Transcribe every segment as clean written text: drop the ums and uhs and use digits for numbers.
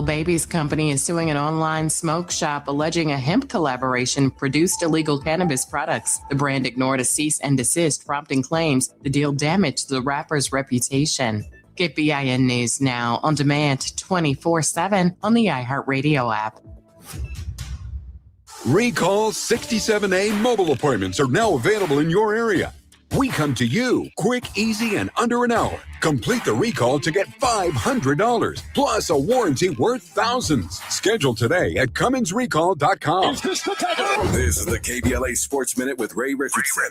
Babies Company is suing an online smoke shop alleging a hemp collaboration produced illegal cannabis products. The brand ignored a cease and desist, prompting claims the deal damaged the rapper's reputation. Get BIN News now on demand 24/7 on the iHeartRadio app. Recall 67A mobile appointments are now available in your area. We come to you quick, easy, and under an hour. Complete the recall to get $500 plus a warranty worth thousands. Schedule today at CumminsRecall.com. This is the KBLA Sports Minute with Ray Richardson.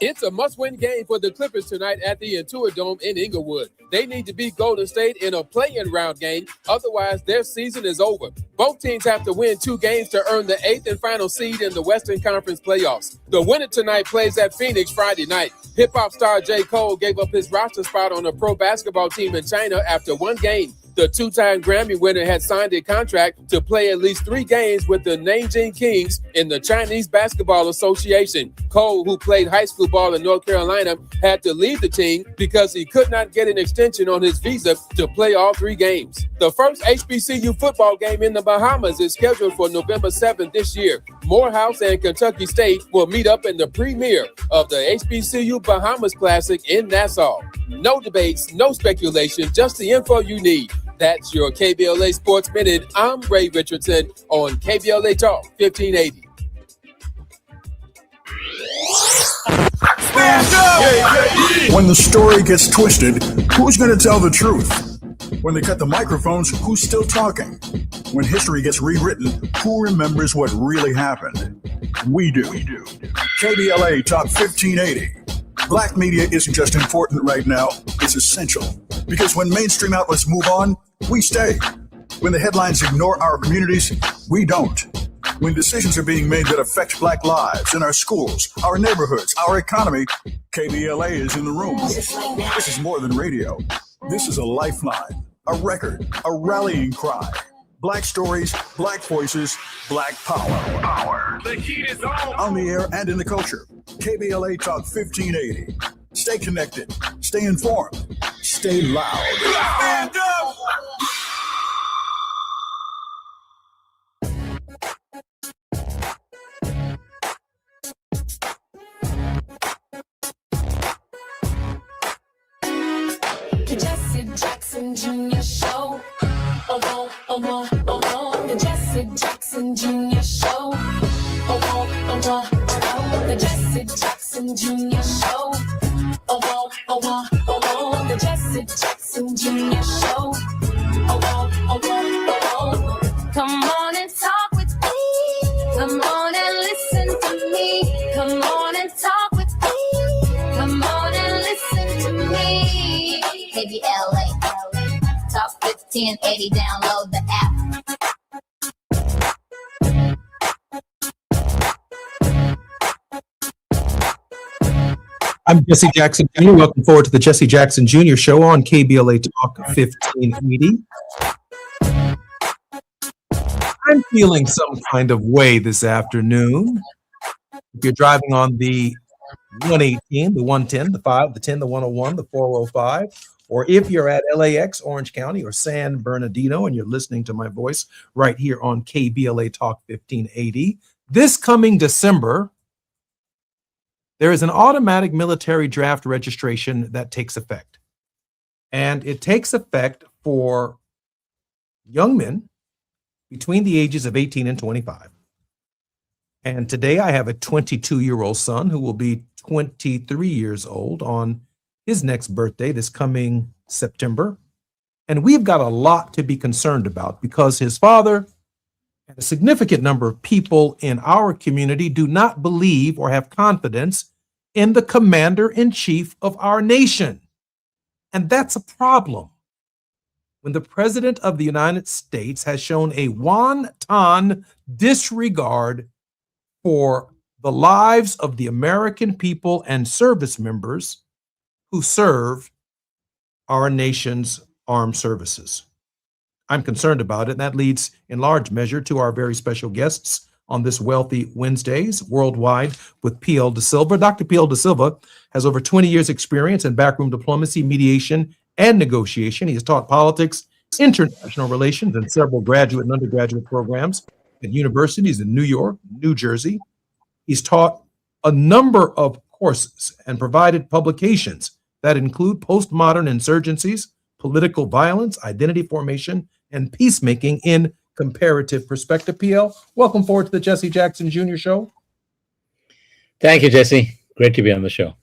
It's a must-win game for the Clippers tonight at the Intuit Dome in Inglewood. They need to beat Golden State in a play-in round game. Otherwise, their season is over. Both teams have to win 2 games to earn the 8th and final seed in the Western Conference playoffs. The winner tonight plays at Phoenix Friday night. Hip-hop star J. Cole gave up his roster spot on a pro basketball team in China after 1 game. The 2-time Grammy winner had signed a contract to play at least 3 games with the Nanjing Kings in the Chinese Basketball Association. Cole, who played high school ball in North Carolina, had to leave the team because he could not get an extension on his visa to play all 3 games. The first HBCU football game in the Bahamas is scheduled for November 7th this year. Morehouse and Kentucky State will meet up in the premiere of the HBCU Bahamas Classic in Nassau. No debates, no speculation, just the info you need. That's your KBLA Sports Minute. I'm Ray Richardson on KBLA Talk 1580. When the story gets twisted, who's going to tell the truth? When they cut the microphones, who's still talking? When history gets rewritten, who remembers what really happened? We do. KBLA Talk 1580. Black media isn't just important right now, it's essential. Because when mainstream outlets move on, we stay. When the headlines ignore our communities, we don't. When decisions are being made that affect Black lives in our schools, our neighborhoods, our economy, KBLA is in the room. This is more than radio. This is a lifeline, a record, a rallying cry. Black stories, Black voices, Black power. The heat is on. On the air and in the culture. KBLA Talk 1580. Stay connected. Stay informed. Stay loud. Stand up! The Jesse Jackson Jr. Show. The Jesse Jackson Jr. Show. The Jesse Jackson Jr. Show. The Jesse Jackson Jr. Show. Come on and talk with me. Come on and listen to me. Come on and talk with me. Come on and listen to me. KBLA Talk 1580. Download the app. I'm Jesse Jackson Jr. Welcome forward to the Jesse Jackson Jr. Show on KBLA Talk 1580. I'm feeling some kind of way this afternoon. If you're driving on the 118, the 110, the 5, the 10, the 101, the 405, or if you're at LAX, Orange County, or San Bernardino, and you're listening to my voice right here on KBLA Talk 1580, this coming December, there is an automatic military draft registration that takes effect. and it takes effect for young men between the ages of 18 and 25. And today I have a 22-year-old son who will be 23 years old on his next birthday this coming September. And we've got a lot to be concerned about because his father and a significant number of people in our community do not believe or have confidence in the commander-in-chief of our nation. And that's a problem. When the president of the United States has shown a wanton disregard for the lives of the American people and service members who serve our nation's armed services. I'm concerned about it, and that leads in large measure to our very special guests on this Wealthy Wednesdays worldwide with P.L. De Silva. Dr. P.L. De Silva has over 20 years experience in backroom diplomacy, mediation, and negotiation. He has taught politics, international relations, and several graduate and undergraduate programs at universities in New York, New Jersey. He's taught a number of courses and provided publications that include postmodern insurgencies, political violence, identity formation, and peacemaking in comparative perspective. PL, welcome forward to the Jesse Jackson Jr. Show. Thank you, Jesse. Great to be on the show.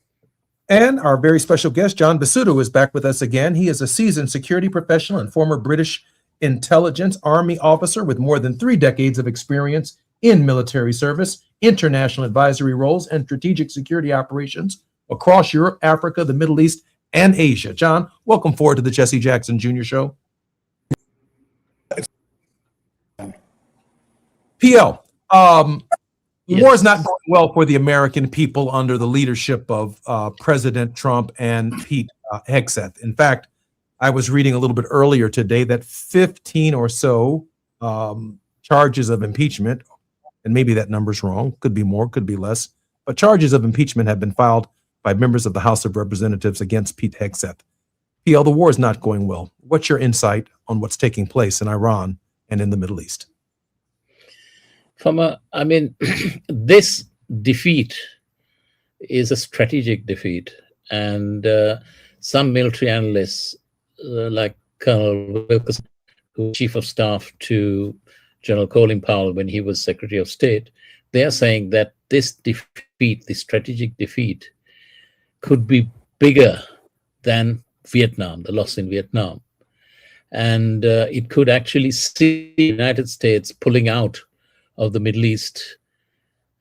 And our very special guest, John Basuto, is back with us again. He is a seasoned security professional and former British intelligence Army officer with more than 3 decades of experience in military service, international advisory roles, and strategic security operations across Europe, Africa, the Middle East, and Asia. John, welcome forward to the Jesse Jackson Jr. Show. PL, war is not going well for the American people under the leadership of President Trump and Pete Hegseth. In fact, I was reading a little bit earlier today that 15 or so charges of impeachment, and maybe that number's wrong, could be more, could be less, but charges of impeachment have been filed by members of the House of Representatives against Pete Hegseth. PL, the war is not going well. What's your insight on what's taking place in Iran and in the Middle East? This defeat is a strategic defeat, and some military analysts, like Colonel Wilkerson, who was chief of staff to General Colin Powell when he was Secretary of State, they are saying that this defeat, the strategic defeat, could be bigger than Vietnam, the loss in Vietnam. And it could actually see the United States pulling out of the Middle East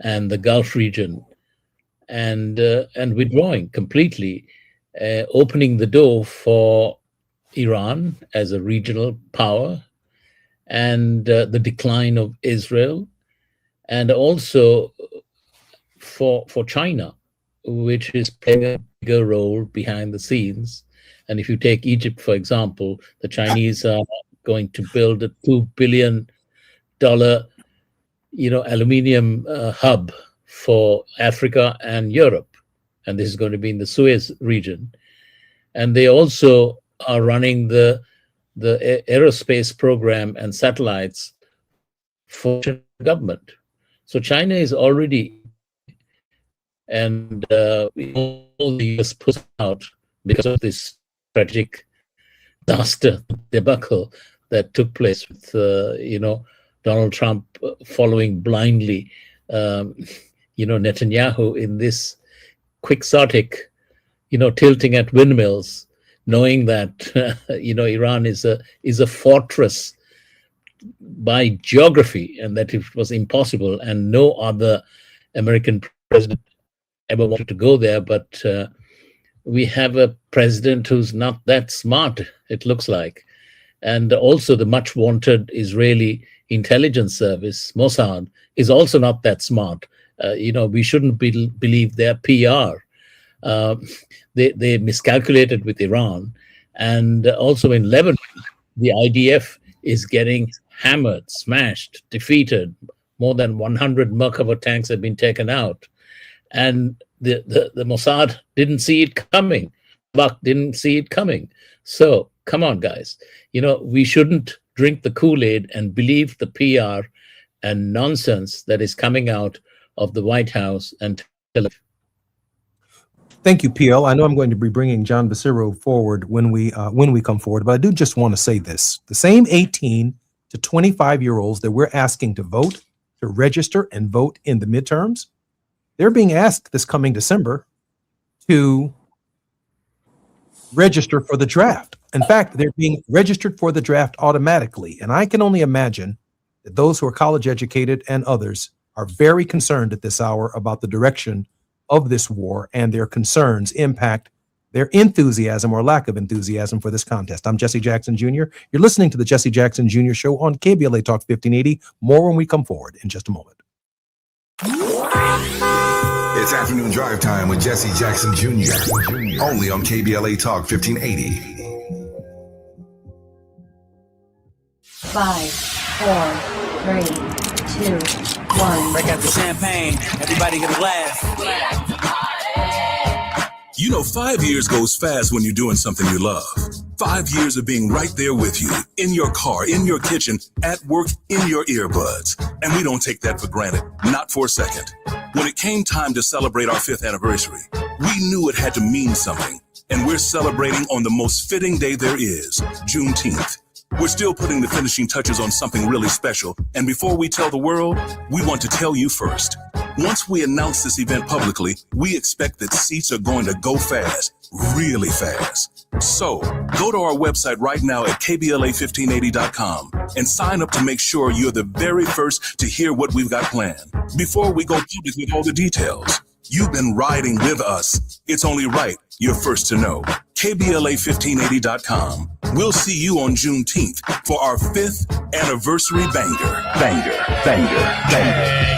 and the Gulf region and withdrawing completely, opening the door for Iran as a regional power, and the decline of Israel, and also for China, which is playing a bigger role behind the scenes. And if you take Egypt, for example, the Chinese are going to build a $2 billion aluminium hub for Africa and Europe. And this is going to be in the Suez region. And they also are running the aerospace program and satellites for the government. So China is already, and all the US put out because of this tragic disaster debacle that took place with, Donald Trump following blindly, Netanyahu in this quixotic, tilting at windmills, knowing that, Iran is a fortress by geography, and that it was impossible, and no other American president ever wanted to go there. But we have a president who's not that smart, it looks like. And also the much wanted Israeli intelligence service, Mossad, is also not that smart. We shouldn't believe their PR. They miscalculated with Iran. And also in Lebanon, the IDF is getting hammered, smashed, defeated. More than 100 Merkava tanks have been taken out. And the Mossad didn't see it coming. Bach didn't see it coming. So come on, guys. We shouldn't drink the Kool-Aid and believe the PR and nonsense that is coming out of the White House and Tel Aviv. Thank you, PL. I know I'm going to be bringing John Basiro forward when we come forward, but I do just want to say this. The same 18 to 25-year-olds that we're asking to vote, to register and vote in the midterms, they're being asked this coming December to register for the draft. In fact, they're being registered for the draft automatically. And I can only imagine that those who are college educated and others are very concerned at this hour about the direction of this war, and their concerns impact their enthusiasm or lack of enthusiasm for this contest. I'm Jesse Jackson Jr. You're listening to the Jesse Jackson Jr. Show on KBLA Talk 1580. More when we come forward in just a moment. It's afternoon drive time with Jesse Jackson Jr. Only on KBLA Talk 1580. 5, 4, 3, 2, 1. Break out the champagne. Everybody get a glass. You know, 5 years goes fast when you're doing something you love. 5 years of being right there with you, in your car, in your kitchen, at work, in your earbuds. And we don't take that for granted, not for a second. When it came time to celebrate our 5th anniversary, we knew it had to mean something. And we're celebrating on the most fitting day there is, Juneteenth. We're still putting the finishing touches on something really special. And before we tell the world, we want to tell you first. Once we announce this event publicly, we expect that seats are going to go fast, really fast. So go to our website right now at KBLA1580.com and sign up to make sure you're the very first to hear what we've got planned. Before we go public with all the details, you've been riding with us. It's only right you're first to know. KBLA1580.com. We'll see you on Juneteenth for our 5th anniversary banger. Banger, banger, banger.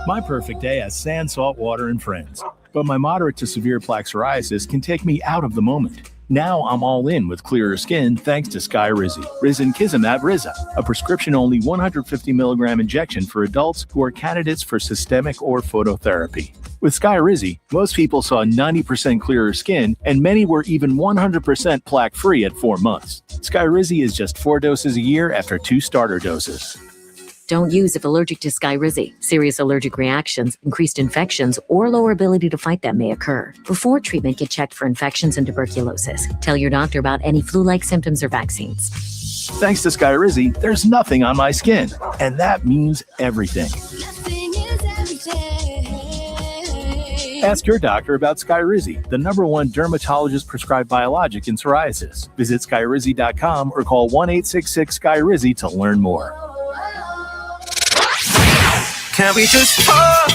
My perfect day has sand, salt, water, and friends. But my moderate to severe plaque psoriasis can take me out of the moment. Now I'm all in with clearer skin thanks to Skyrizi. Risankizumab Riza, a prescription-only 150 milligram injection for adults who are candidates for systemic or phototherapy. With Skyrizi, most people saw 90% clearer skin, and many were even 100% plaque-free at 4 months. Skyrizi is just 4 doses a year after 2 starter doses. Don't use if allergic to Skyrizi. Serious allergic reactions, increased infections, or lower ability to fight them may occur. Before treatment, get checked for infections and tuberculosis. Tell your doctor about any flu-like symptoms or vaccines. Thanks to Skyrizi, there's nothing on my skin, and that means everything. Ask your doctor about Skyrizi, the #1 dermatologist-prescribed biologic in psoriasis. Visit Skyrizi.com or call 1-866-SKYRIZI to learn more. Can we just talk?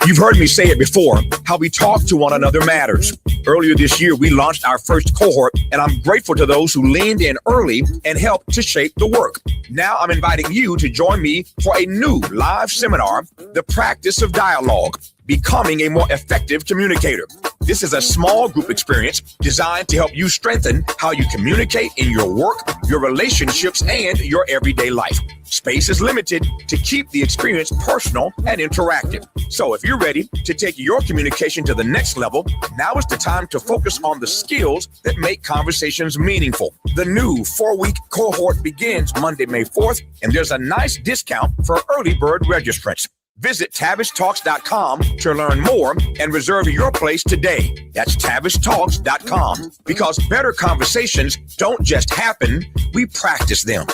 You've heard me say it before, how we talk to one another matters. Earlier this year, we launched our first cohort, and I'm grateful to those who leaned in early and helped to shape the work. Now I'm inviting you to join me for a new live seminar, The Practice of Dialogue, Becoming a More Effective Communicator. This is a small group experience designed to help you strengthen how you communicate in your work, your relationships, and your everyday life. Space is limited to keep the experience personal and interactive. So if you're ready to take your communication to the next level, now is the time to focus on the skills that make conversations meaningful. The new 4-week cohort begins Monday, May 4th, and there's a nice discount for early bird registrants. Visit TavishTalks.com to learn more and reserve your place today. That's TavishTalks.com, because better conversations don't just happen, we practice them.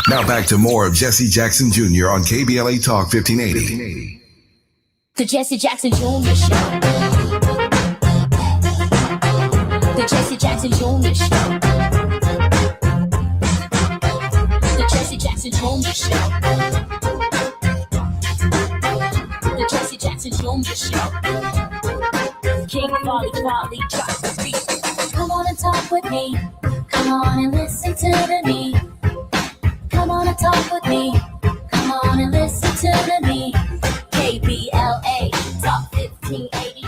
Now back to more of Jesse Jackson Jr. on KBLA Talk 1580. The Jesse Jackson Jr. Show. The Jesse Jackson Jr. Show. The Jesse Jackson Jr. Show. The Jesse Jackson Jr. Show. King Volley, drop the beat. Come on and talk with me. Come on and listen to me. Come on and talk with me. Come on and listen to me. KBLA Talk 1580.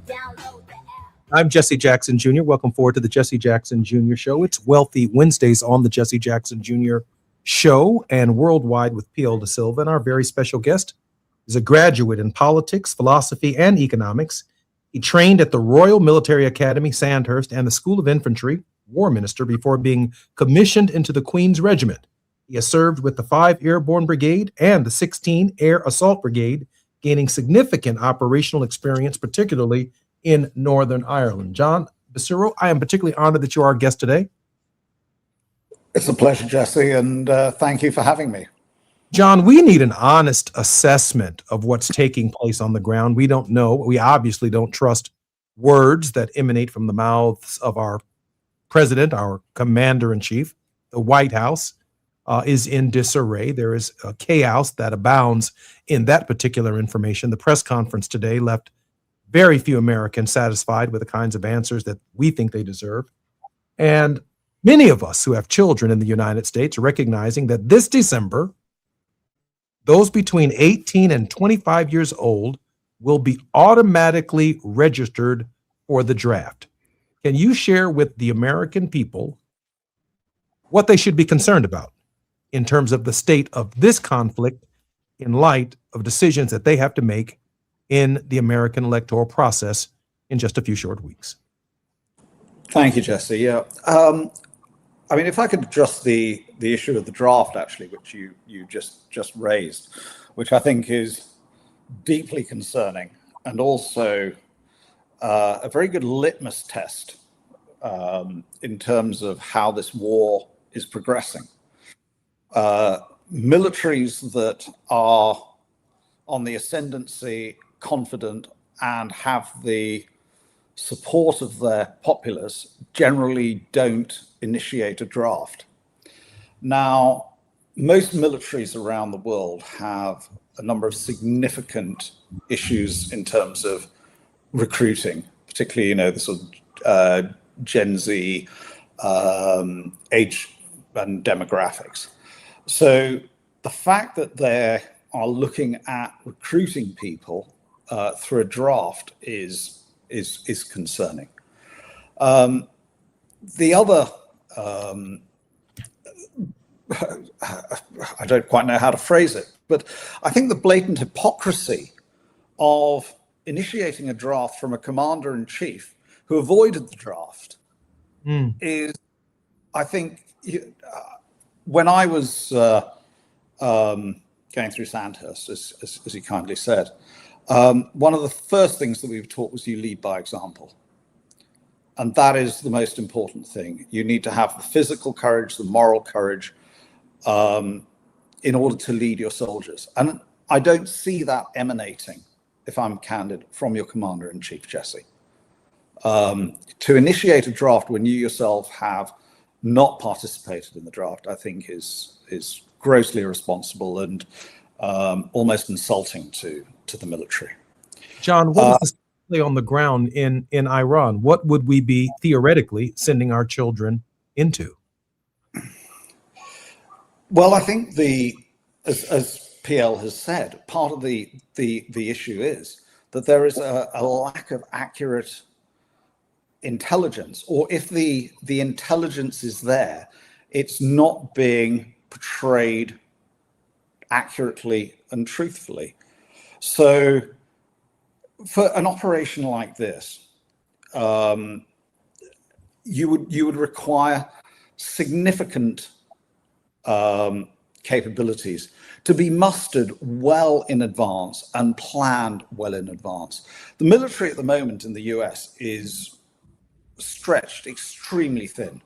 Download the app. I'm Jesse Jackson Jr. Welcome forward to the Jesse Jackson Jr. Show. It's Wealthy Wednesdays on the Jesse Jackson Jr. Show and worldwide with P.L. Da Silva. And our very special guest is a graduate in politics, philosophy, and economics. He trained at the Royal Military Academy, Sandhurst, and the School of Infantry, war minister before being commissioned into the Queen's Regiment. He has served with the 5 Airborne Brigade and the 16 Air Assault Brigade, gaining significant operational experience, particularly in Northern Ireland. John Basuro, I am particularly honored that you are our guest today. It's a pleasure, Jesse, and thank you for having me. John, we need an honest assessment of what's taking place on the ground. We don't know. We obviously don't trust words that emanate from the mouths of our president, our commander-in-chief. The White House is in disarray. There is a chaos that abounds in that particular information. The press conference today left very few Americans satisfied with the kinds of answers that we think they deserve. And many of us who have children in the United States are recognizing that this December, those between 18 and 25 years old will be automatically registered for the draft. Can you share with the American people what they should be concerned about in terms of the state of this conflict in light of decisions that they have to make in the American electoral process in just a few short weeks? Thank you, Jesse. Yeah. I mean, if I could address the issue of the draft, actually, which you just raised, which I think is deeply concerning and also a very good litmus test in terms of how this war is progressing. Militaries that are on the ascendancy, confident, and have the support of their populace generally don't initiate a draft. Now, most militaries around the world have a number of significant issues in terms of recruiting, particularly, the sort of Gen Z age and demographics. So the fact that they are looking at recruiting people through a draft is concerning. The other, I don't quite know how to phrase it, but I think the blatant hypocrisy of initiating a draft from a commander-in-chief who avoided the draft is, I think, when I was going through Sandhurst, as he kindly said, one of the first things that we were taught was you lead by example. And that is the most important thing. You need to have the physical courage, the moral courage, in order to lead your soldiers. And I don't see that emanating, if I'm candid, from your commander-in-chief, Jesse. To initiate a draft when you yourself have not participated in the draft, I think is grossly irresponsible and almost insulting to the military. John, what is the play on the ground in Iran? What would we be theoretically sending our children into? Well, I think as PL has said, part of the issue is that there is a lack of accurate intelligence, or if the intelligence is there, it's not being portrayed accurately and truthfully. So for an operation like this, you would require significant capabilities to be mustered well in advance and planned well in advance. The military at the moment in the US is stretched extremely thin.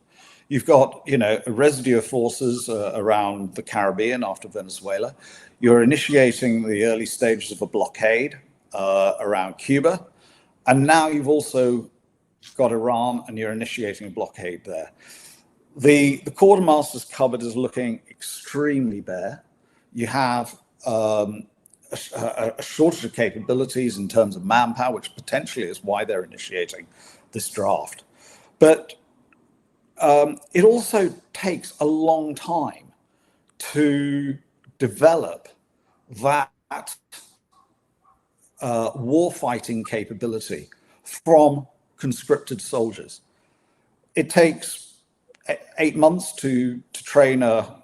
You've got, a residue of forces around the Caribbean after Venezuela. You're initiating the early stages of a blockade around Cuba. And now you've also got Iran and you're initiating a blockade there. The quartermaster's cupboard is looking extremely bare. You have a shortage of capabilities in terms of manpower, which potentially is why they're initiating this draft. But it also takes a long time to develop that war-fighting capability from conscripted soldiers. It takes 8 months to train to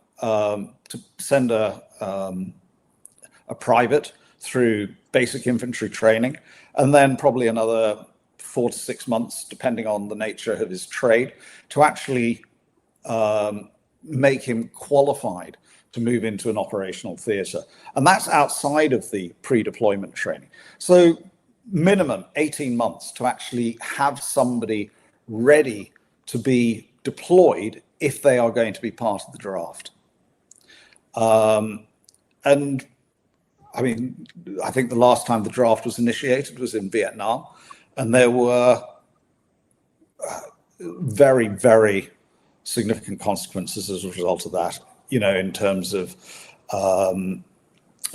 send a private through basic infantry training, and then probably another 4 to 6 months, depending on the nature of his trade, to actually make him qualified to move into an operational theatre. And that's outside of the pre-deployment training. So minimum 18 months to actually have somebody ready to be deployed if they are going to be part of the draft. And I mean, I think the last time the draft was initiated was in Vietnam, and there were very, very significant consequences as a result of that, you know, in terms of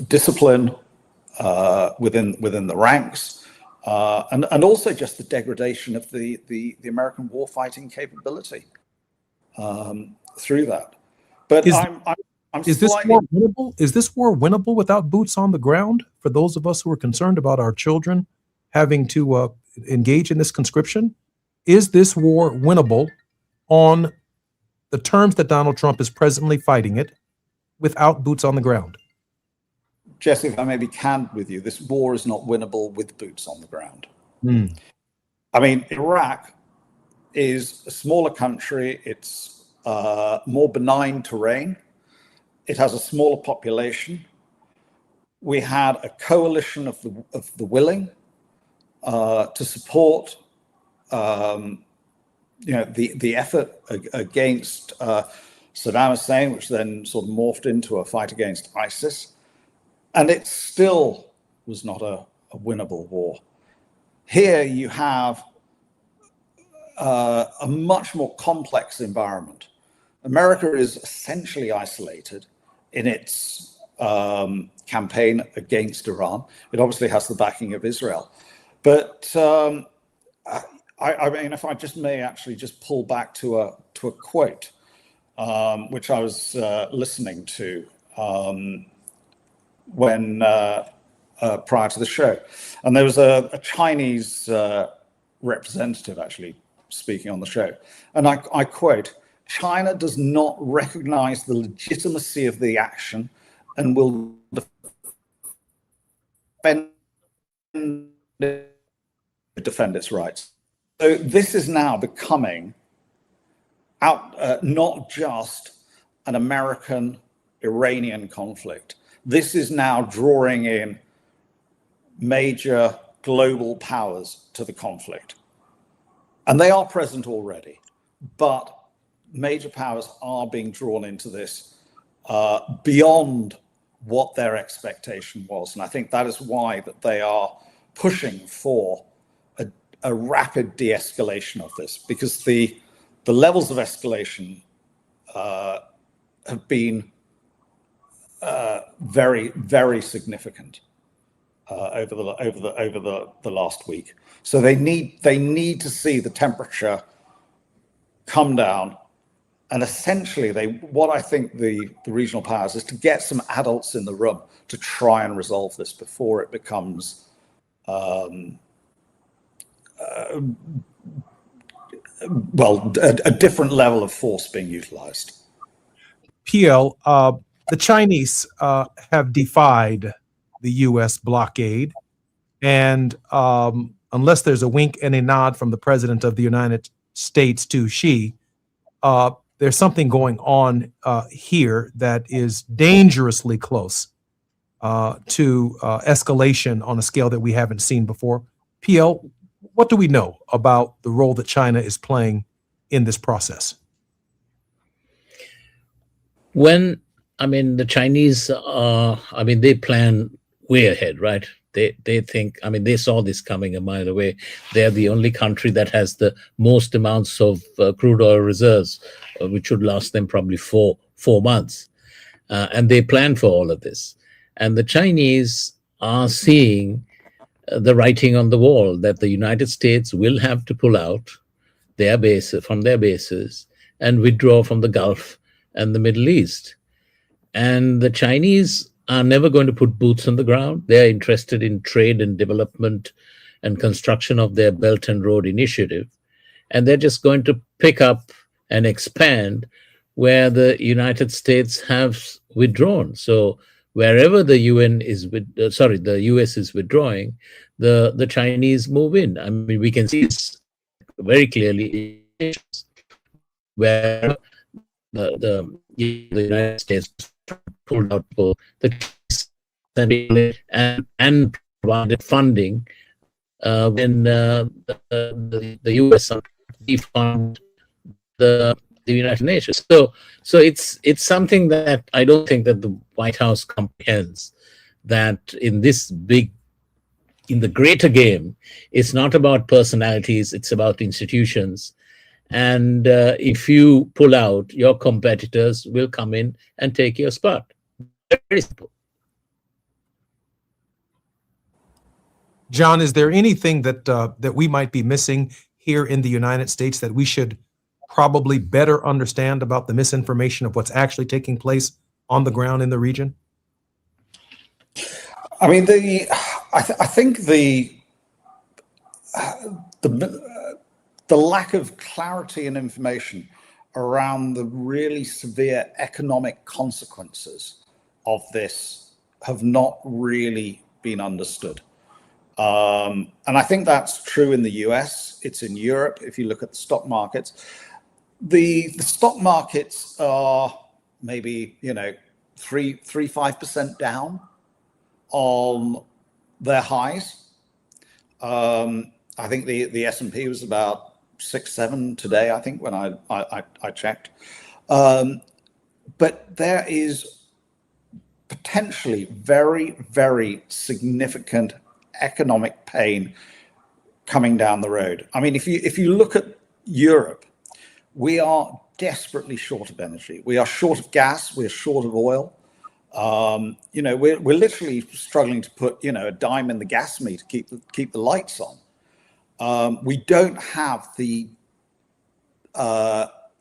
discipline within the ranks, and also just the degradation of the American warfighting capability through that. But is this war winnable? Is this war winnable without boots on the ground? For those of us who are concerned about our children having to engage in this conscription, is this war winnable on the terms that Donald Trump is presently fighting it without boots on the ground? Jesse, if I may be candid with you, this war is not winnable with boots on the ground. I mean, Iraq is a smaller country. It's more benign terrain. It has a smaller population. We had a coalition of the willing to support, you know, the effort against Saddam Hussein, which then sort of morphed into a fight against ISIS. And it still was not a winnable war. Here you have a much more complex environment. America is essentially isolated in its campaign against Iran. It obviously has the backing of Israel. But I mean, if I just may actually just pull back to a quote, which I was listening to when prior to the show. And there was a Chinese representative actually speaking on the show. And I quote, "China does not recognize the legitimacy of the action and will defend its rights." So this is now becoming not just an American-Iranian conflict. This is now drawing in major global powers to the conflict. And they are present already, but major powers are being drawn into this beyond what their expectation was. And I think that is why that they are pushing for a rapid de-escalation of this, because the levels of escalation have been very, very significant over the last week. So they need to see the temperature come down, and essentially what I think the regional powers is to get some adults in the room to try and resolve this before it becomes a different level of force being utilized. PL, the Chinese have defied the U.S. blockade, and unless there's a wink and a nod from the President of the United States to Xi, there's something going on here that is dangerously close to escalation on a scale that we haven't seen before. PL, what do we know about the role that China is playing in this process? The Chinese they plan way ahead, right? They think, they saw this coming a mile away. They're the only country that has the most amounts of crude oil reserves, which should last them probably four months. And they plan for all of this. And the Chinese are seeing the writing on the wall that the United States will have to pull out their bases and withdraw from the Gulf and the Middle East. And the Chinese are never going to put boots on the ground. They're interested in trade and development and construction of their Belt and Road Initiative. And they're just going to pick up and expand where the United States have withdrawn. So wherever the the US is withdrawing, the Chinese move in. I mean, we can see this very clearly where the United States pulled out and provided funding when the US defund the United Nations. So it's something that I don't think that the White House comprehends, that in the greater game, it's not about personalities, it's about institutions. And if you pull out, your competitors will come in and take your spot. Very simple. John, is there anything that we might be missing here in the United States that we should probably better understand about the misinformation of what's actually taking place on the ground in the region? I mean, I think the lack of clarity and information around the really severe economic consequences of this have not really been understood. And I think that's true in the US, it's in Europe. If you look at the stock markets, the stock markets are maybe, 3-5% down on their highs. I think the S&P was about 6-7 today, I think, when I checked. But there is potentially very, very significant economic pain coming down the road. I mean, if you look at Europe, we are desperately short of energy. We are short of gas. We're short of oil. We're literally struggling to put a dime in the gas meter to keep the lights on. We don't have the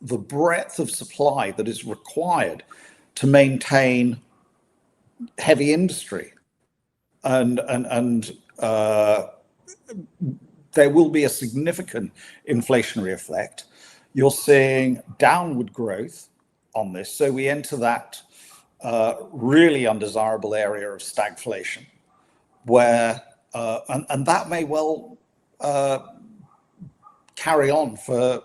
breadth of supply that is required to maintain heavy industry, and there will be a significant inflationary effect. You're seeing downward growth on this, so we enter that really undesirable area of stagflation, where and that may well carry on for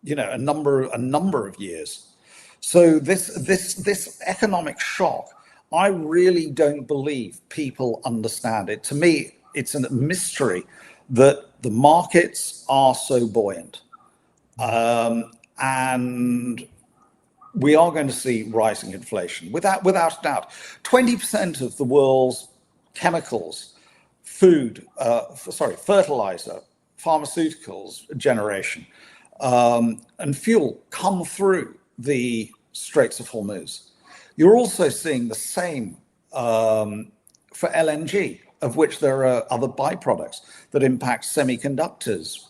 a number of years. So this economic shock, I really don't believe people understand it. To me, it's a mystery that the markets are so buoyant, and we are going to see rising inflation without a doubt. 20% of the world's chemicals, fertilizer, pharmaceuticals generation, and fuel come through the Straits of Hormuz. You're also seeing the same for LNG, of which there are other byproducts that impact semiconductors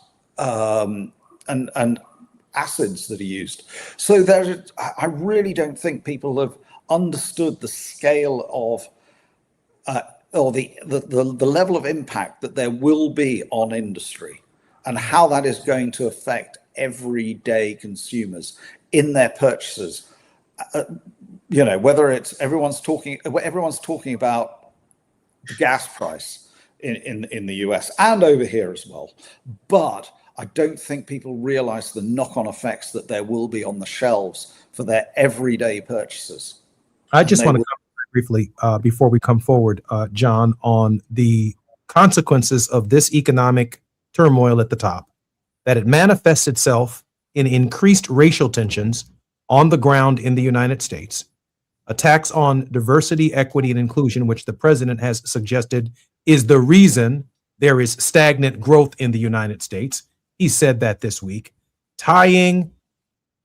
and acids that are used. So I really don't think people have understood the scale of or the level of impact that there will be on industry, and how that is going to affect everyday consumers in their purchases. Whether it's everyone's talking about the gas price in the US and over here as well, but I don't think people realize the knock-on effects that there will be on the shelves for their everyday purchases. I just want to comment briefly before we come forward, John, on the consequences of this economic turmoil at the top, that it manifests itself in increased racial tensions on the ground in the United States, attacks on diversity, equity, and inclusion, which the president has suggested is the reason there is stagnant growth in the United States. He said that this week, tying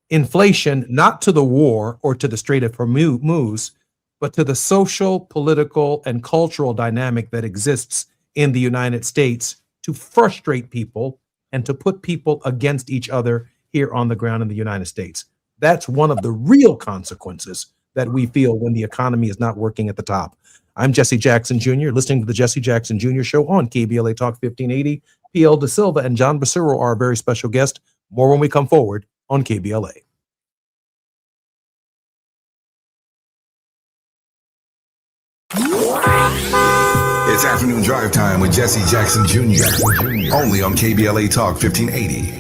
inflation not to the war or to the Strait of Hormuz, but to the social, political, and cultural dynamic that exists in the United States to frustrate people and to put people against each other here on the ground in the United States. That's one of the real consequences that we feel when the economy is not working at the top. I'm Jesse Jackson Jr., listening to the Jesse Jackson Jr. Show on KBLA Talk 1580. P.L. De Silva and John Basuro are our very special guest. More when we come forward on KBLA. It's Afternoon Drive Time with Jesse Jackson Jr. Only on KBLA Talk 1580.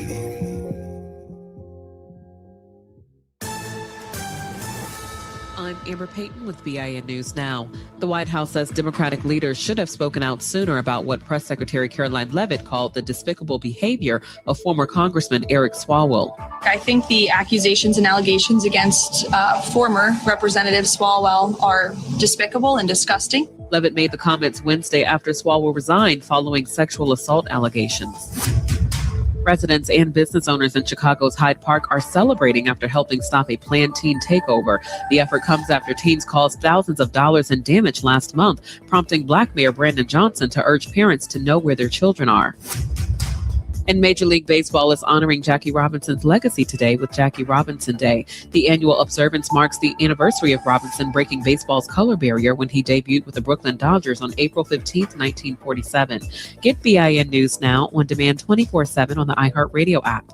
I'm Amber Payton with BIN News Now. The White House says Democratic leaders should have spoken out sooner about what Press Secretary Caroline Leavitt called the despicable behavior of former Congressman Eric Swalwell. I think the accusations and allegations against former Representative Swalwell are despicable and disgusting. Leavitt made the comments Wednesday after Swalwell resigned following sexual assault allegations. Residents and business owners in Chicago's Hyde Park are celebrating after helping stop a planned teen takeover. The effort comes after teens caused thousands of dollars in damage last month, prompting Black Mayor Brandon Johnson to urge parents to know where their children are. And Major League Baseball is honoring Jackie Robinson's legacy today with Jackie Robinson Day. The annual observance marks the anniversary of Robinson breaking baseball's color barrier when he debuted with the Brooklyn Dodgers on April 15, 1947. Get BIN News Now on demand 24/7 on the iHeartRadio app.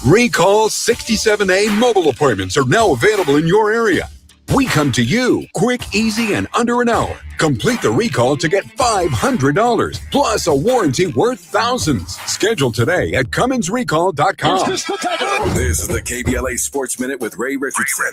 Recall 67A mobile appointments are now available in your area. We come to you quick, easy, and under an hour. Complete the recall to get $500 plus a warranty worth thousands. Schedule today at CummonsRecall.com. This is the KBLA Sports Minute with Ray Richardson.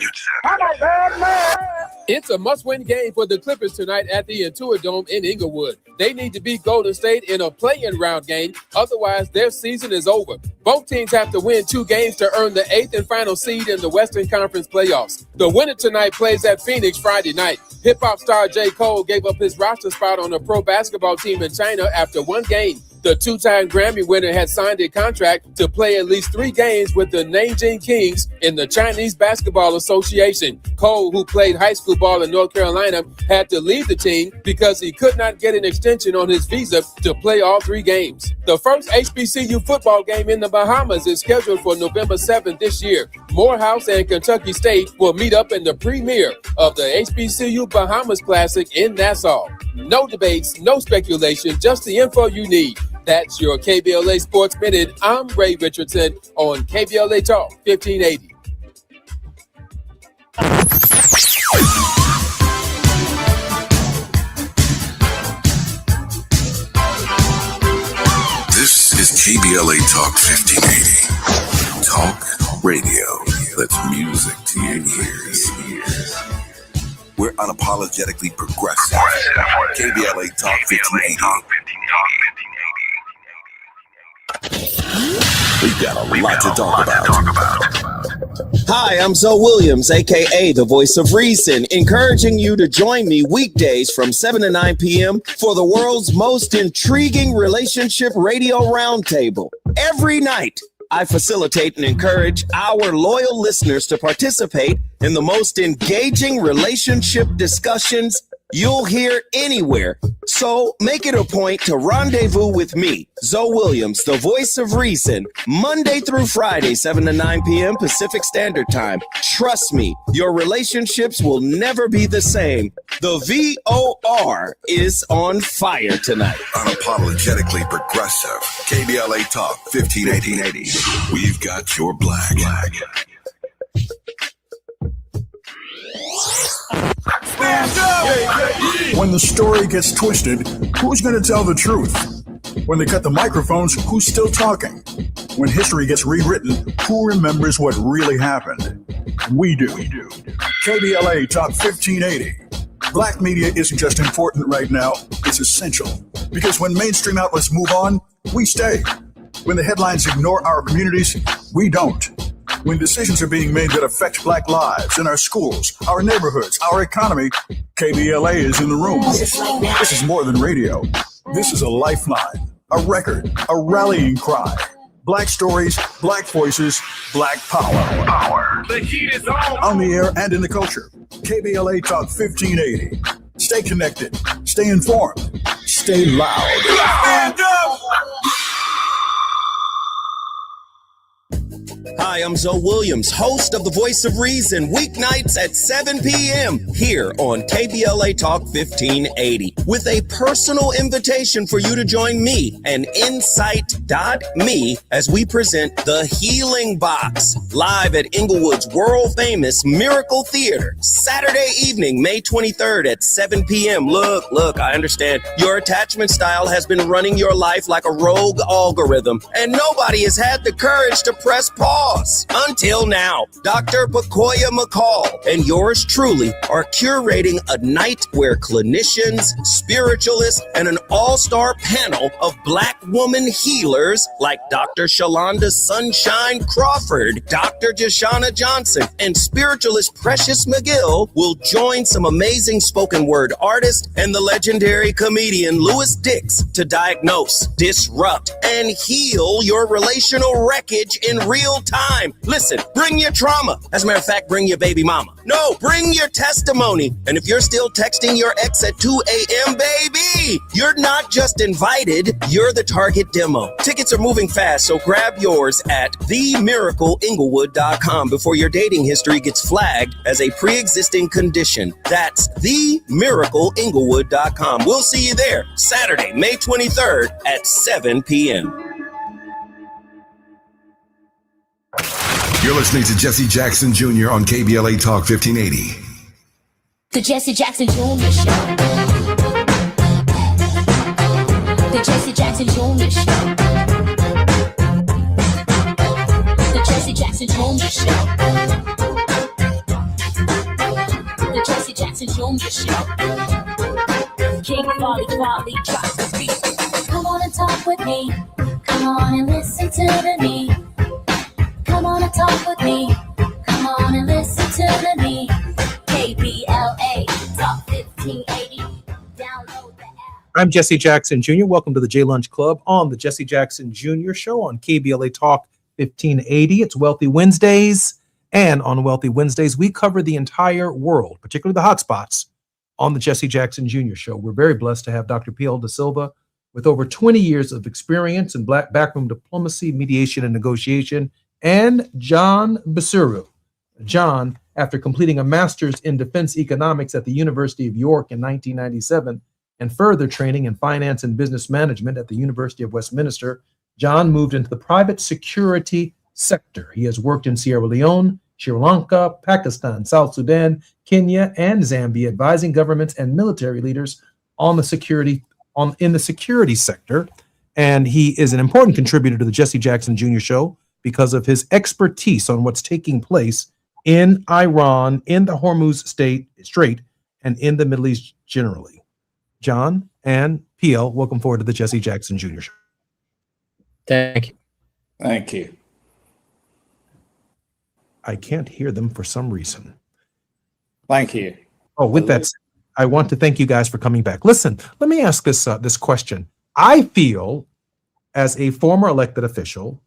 It's a must-win game for the Clippers tonight at the Intuit Dome in Inglewood. They need to beat Golden State in a play-in round game. Otherwise, their season is over. Both teams have to win 2 games to earn the 8th and final seed in the Western Conference playoffs. The winner tonight plays at Phoenix Friday night. Hip-hop star J. Cole gave up his roster spot on a pro basketball team in China after 1 game. The 2-time Grammy winner had signed a contract to play at least 3 games with the Nanjing Kings in the Chinese Basketball Association. Cole, who played high school ball in North Carolina, had to leave the team because he could not get an extension on his visa to play all 3 games. The first HBCU football game in the Bahamas is scheduled for November 7th this year. Morehouse and Kentucky State will meet up in the premiere of the HBCU Bahamas Classic in Nassau. No debates, no speculation, just the info you need. That's your KBLA Sports Minute. I'm Ray Richardson on KBLA Talk 1580. This is KBLA Talk 1580. Talk radio. That's music to your ears. We're unapologetically progressive. KBLA Talk 1580. We've got a lot to talk about. Hi, I'm Zoe Williams, aka the Voice of Reason, encouraging you to join me weekdays from 7 to 9 p.m. for the world's most intriguing relationship radio roundtable. Every night, I facilitate and encourage our loyal listeners to participate in the most engaging relationship discussions you'll hear anywhere. So make it a point to rendezvous with me, Zoe Williams, the Voice of Reason, Monday through Friday, 7 to 9 p.m. Pacific Standard Time. Trust me, your relationships will never be the same. The VOR is on fire tonight. Unapologetically progressive. KBLA Talk 1580. We've got your black. When the story gets twisted, who's going to tell the truth? When they cut the microphones, who's still talking? When history gets rewritten, who remembers what really happened? We do. KBLA Talk 1580. Black media isn't just important right now, it's essential. Because when mainstream outlets move on, we stay. When the headlines ignore our communities, we don't. When decisions are being made that affect Black lives in our schools, our neighborhoods, our economy, KBLA is in the room. This is more than radio. This is a lifeline, a record, a rallying cry. Black stories, Black voices, Black power. The heat is on. On the air and in the culture. KBLA Talk 1580. Stay connected. Stay informed. Stay loud. Stand up! Hi, I'm Zoe Williams, host of The Voice of Reason, weeknights at 7 p.m. here on KBLA Talk 1580, with a personal invitation for you to join me and Insight.me as we present The Healing Box, live at Inglewood's world-famous Miracle Theater, Saturday evening, May 23rd at 7 p.m. Look, I understand your attachment style has been running your life like a rogue algorithm, and nobody has had the courage to press pause. Until now, Dr. Pakoya McCall and yours truly are curating a night where clinicians, spiritualists, and an all-star panel of Black woman healers like Dr. Shalonda Sunshine Crawford, Dr. Jashana Johnson, and spiritualist Precious McGill will join some amazing spoken word artists and the legendary comedian Louis Dix to diagnose, disrupt, and heal your relational wreckage in real time. Listen, bring your trauma. As a matter of fact, bring your baby mama. No, bring your testimony. And if you're still texting your ex at 2 a.m., baby, you're not just invited, you're the target demo. Tickets are moving fast, so grab yours at themiracleinglewood.com before your dating history gets flagged as a pre-existing condition. That's themiracleinglewood.com. We'll see you there Saturday, May 23rd at 7 p.m. You're listening to Jesse Jackson Jr. on KBLA Talk 1580. The Jesse Jackson Jr. Show. The Jesse Jackson Jr. Show. The Jesse Jackson Jr. Show. The Jesse Jackson Jr. Show. King Folly drops the beat. Come on and talk with me. Come on and listen to me. Come on and talk with me. Come on and listen to me. KBLA Talk 1580. Download the app. I'm Jesse Jackson Jr. Welcome to the J Lunch Club on the Jesse Jackson Jr. Show on KBLA Talk 1580. It's Wealthy Wednesdays. And on Wealthy Wednesdays, we cover the entire world, particularly the hot spots, on the Jesse Jackson Jr. Show. We're very blessed to have Dr. P.L. Da Silva with over 20 years of experience in backroom diplomacy, mediation, and negotiation, and John Basiru. John, after completing a master's in defense economics at the University of York in 1997 and further training in finance and business management at the University of Westminster, John moved into the private security sector. He has worked in Sierra Leone, Sri Lanka, Pakistan, South Sudan, Kenya, and Zambia, advising governments and military leaders in the security sector. And he is an important contributor to the Jesse Jackson Jr. Show because of his expertise on what's taking place in Iran, in the Hormuz Strait, and in the Middle East generally. John and PL, welcome forward to the Jesse Jackson Jr. Show. Thank you. Thank you. I can't hear them for some reason. Thank you. Oh, with that said, I want to thank you guys for coming back. Listen, let me ask this question. I feel, as a former elected official,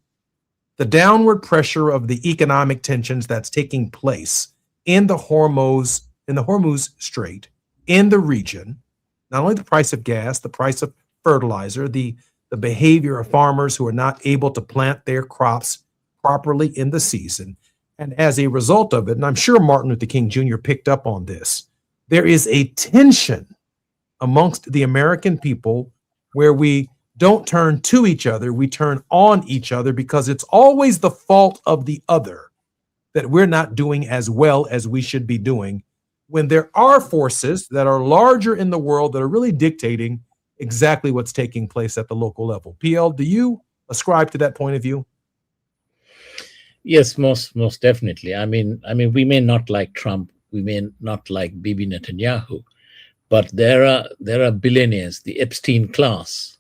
the downward pressure of the economic tensions that's taking place in the Hormuz Strait, in the region, not only the price of gas, the price of fertilizer, the behavior of farmers who are not able to plant their crops properly in the season. And as a result of it, and I'm sure Martin Luther King Jr. picked up on this, there is a tension amongst the American people where we don't turn to each other, we turn on each other because it's always the fault of the other that we're not doing as well as we should be doing, when there are forces that are larger in the world that are really dictating exactly what's taking place at the local level. PL, do you ascribe to that point of view? Yes, most definitely. I mean, we may not like Trump, we may not like Bibi Netanyahu, but there are billionaires, the Epstein class,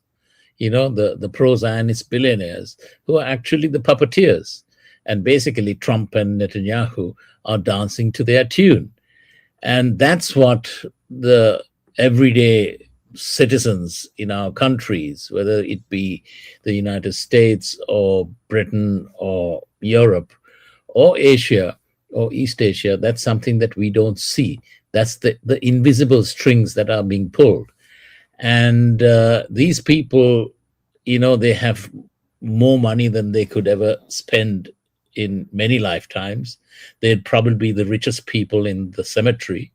the pro-Zionist billionaires who are actually the puppeteers. And basically Trump and Netanyahu are dancing to their tune. And that's what the everyday citizens in our countries, whether it be the United States or Britain or Europe or Asia or East Asia, that's something that we don't see. That's the invisible strings that are being pulled. And these people, they have more money than they could ever spend in many lifetimes. They'd probably be the richest people in the cemetery.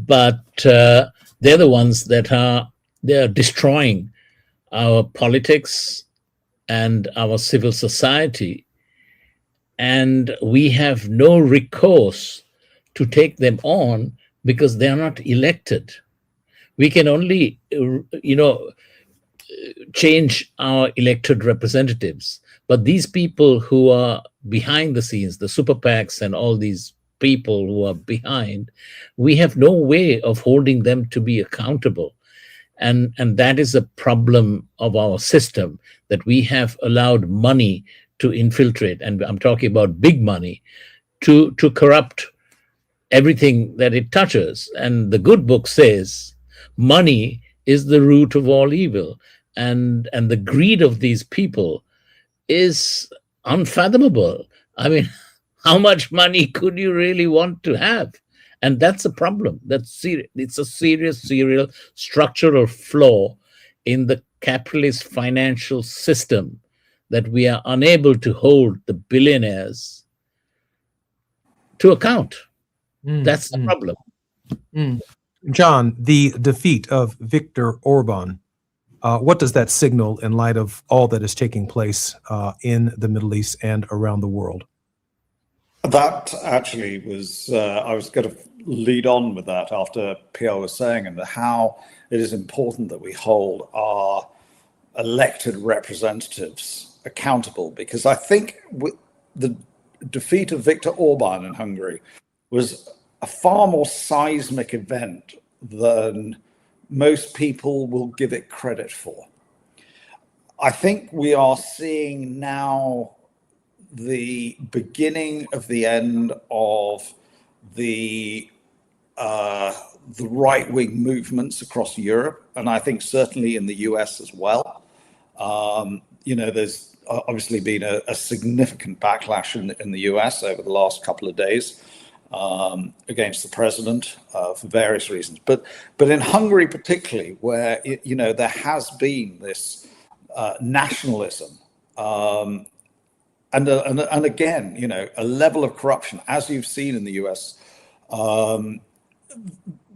But they're the ones that are destroying our politics and our civil society. And we have no recourse to take them on because they are not elected. We can only, change our elected representatives. But these people who are behind the scenes, the super PACs and all these people who are behind, we have no way of holding them to be accountable. And that is a problem of our system, that we have allowed money to infiltrate, and I'm talking about big money, to corrupt everything that it touches. And the good book says money is the root of all evil. And the greed of these people is unfathomable. I mean, how much money could you really want to have? And that's a problem. It's a serious structural flaw in the capitalist financial system, that we are unable to hold the billionaires to account. That's the problem. John, the defeat of Viktor Orban, what does that signal in light of all that is taking place in the Middle East and around the world? That actually was, I was going to lead on with that after Pierre was saying, and how it is important that we hold our elected representatives accountable, because I think the defeat of Viktor Orban in Hungary was a far more seismic event than most people will give it credit for. I think we are seeing now the beginning of the end of the right-wing movements across Europe, and I think certainly in the US as well. There's obviously been a significant backlash in the US over the last couple of days against the president for various reasons. But in Hungary particularly, where there has been this nationalism, and again, a level of corruption, as you've seen in the US,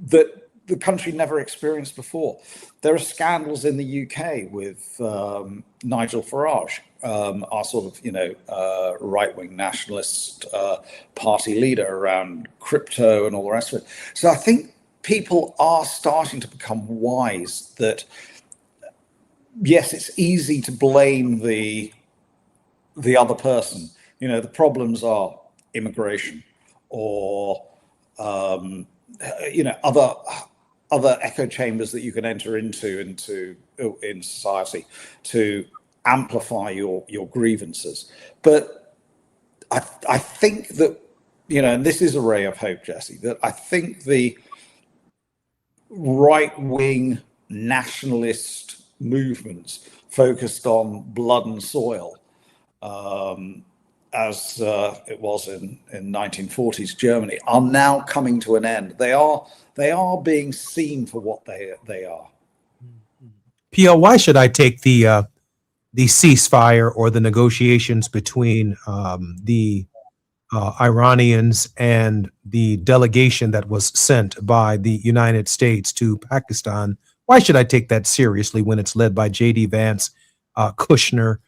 that the country never experienced before. There are scandals in the UK with Nigel Farage, our sort of, right-wing nationalist party leader, around crypto and all the rest of it. So I think people are starting to become wise that, yes, it's easy to blame the other person. The problems are immigration or, other echo chambers that you can enter into in society to amplify your grievances. But I think that, and this is a ray of hope, Jesse, that I think the right-wing nationalist movements focused on blood and soil, as it was in 1940s Germany, are now coming to an end. They are being seen for what they are. Pierre, why should I take the ceasefire or the negotiations between the Iranians and the delegation that was sent by the United States to Pakistan? Why should I take that seriously when it's led by J.D. Vance, Kushner,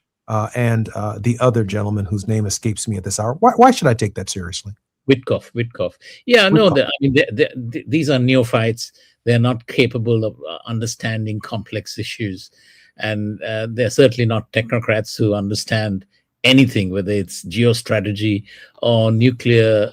and the other gentleman whose name escapes me at this hour? Why should I take that seriously? Witkoff. Yeah, no, these are neophytes. They're not capable of understanding complex issues. And they're certainly not technocrats who understand anything, whether it's geostrategy or nuclear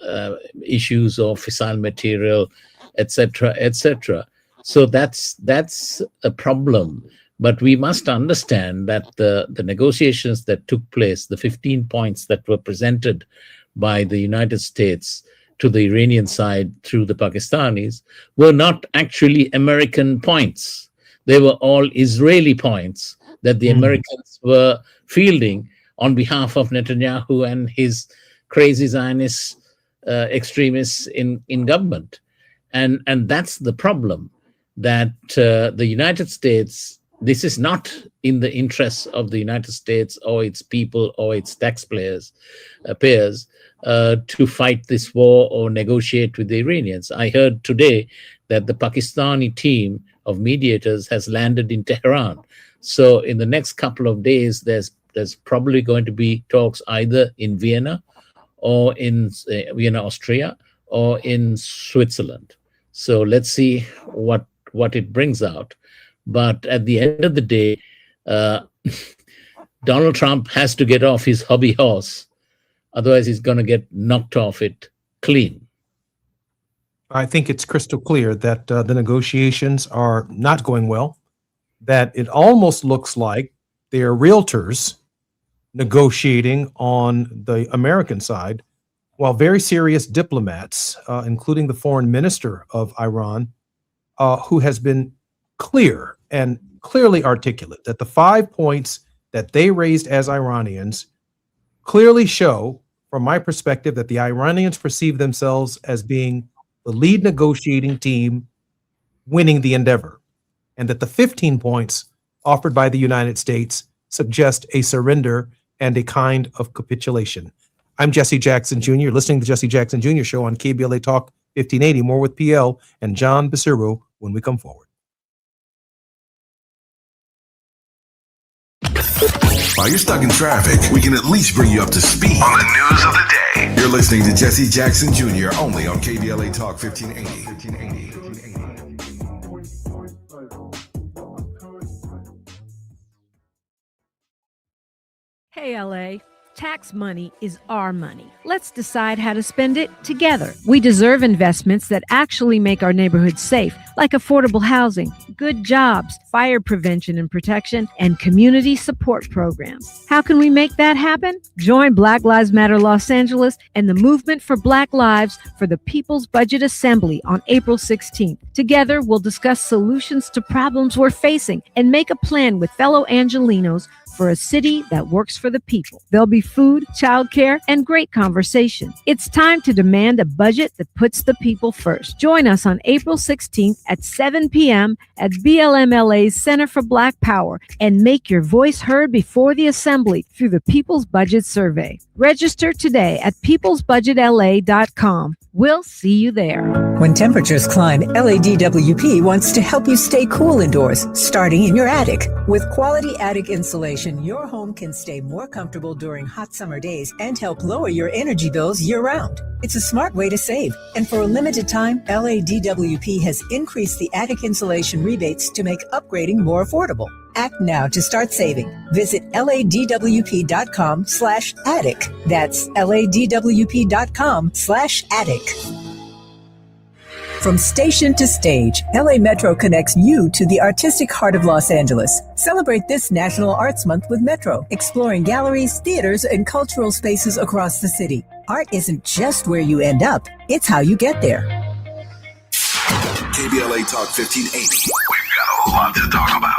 issues or fissile material, etc., etc. So that's a problem. But we must understand that the negotiations that took place, the 15 points that were presented by the United States to the Iranian side through the Pakistanis, were not actually American points. They were all Israeli points that the Americans were fielding on behalf of Netanyahu and his crazy Zionist extremists in government. And that's the problem, that the United States this is not in the interests of the United States or its people or its taxpayers to fight this war or negotiate with the Iranians. I heard today that the Pakistani team of mediators has landed in Tehran. So in the next couple of days, there's probably going to be talks either in Vienna or in Vienna, Austria, or in Switzerland. So let's see what it brings out. But at the end of the day, Donald Trump has to get off his hobby horse. Otherwise, he's going to get knocked off it clean. I think it's crystal clear that the negotiations are not going well, that it almost looks like they are realtors negotiating on the American side, while very serious diplomats, including the foreign minister of Iran, who has been clear and clearly articulate that the 5 points that they raised as Iranians clearly show, from my perspective, that the Iranians perceive themselves as being the lead negotiating team winning the endeavor, and that the 15 points offered by the United States suggest a surrender and a kind of capitulation. I'm Jesse Jackson Jr., listening to Jesse Jackson Jr. Show on KBLA Talk 1580. More with PL and John Basiru when we come forward. While you're stuck in traffic, we can at least bring you up to speed on the news of the day. You're listening to Jesse Jackson Jr. only on KBLA Talk 1580. Hey, LA. Tax money is our money. Let's decide how to spend it together. We deserve investments that actually make our neighborhoods safe, like affordable housing, good jobs, fire prevention and protection, and community support programs. How can we make that happen? Join Black Lives Matter Los Angeles and the Movement for Black Lives for the People's Budget Assembly on April 16th. Together, we'll discuss solutions to problems we're facing and make a plan with fellow Angelinos for a city that works for the people. There'll be food, childcare, and great conversation. It's time to demand a budget that puts the people first. Join us on April 16th at 7 p.m. at BLMLA's Center for Black Power and make your voice heard before the Assembly through the People's Budget Survey. Register today at peoplesbudgetla.com. We'll see you there. When temperatures climb, LADWP wants to help you stay cool indoors, starting in your attic. With quality attic insulation, your home can stay more comfortable during hot summer days and help lower your energy bills year-round. It's a smart way to save. And for a limited time, LADWP has increased the attic insulation rebates to make upgrading more affordable. Act now to start saving. Visit ladwp.com/attic. That's ladwp.com/attic. From station to stage, LA Metro connects you to the artistic heart of Los Angeles. Celebrate this National Arts Month with Metro, exploring galleries, theaters, and cultural spaces across the city. Art isn't just where you end up, it's how you get there. KBLA Talk 1580. We've got a lot to talk about.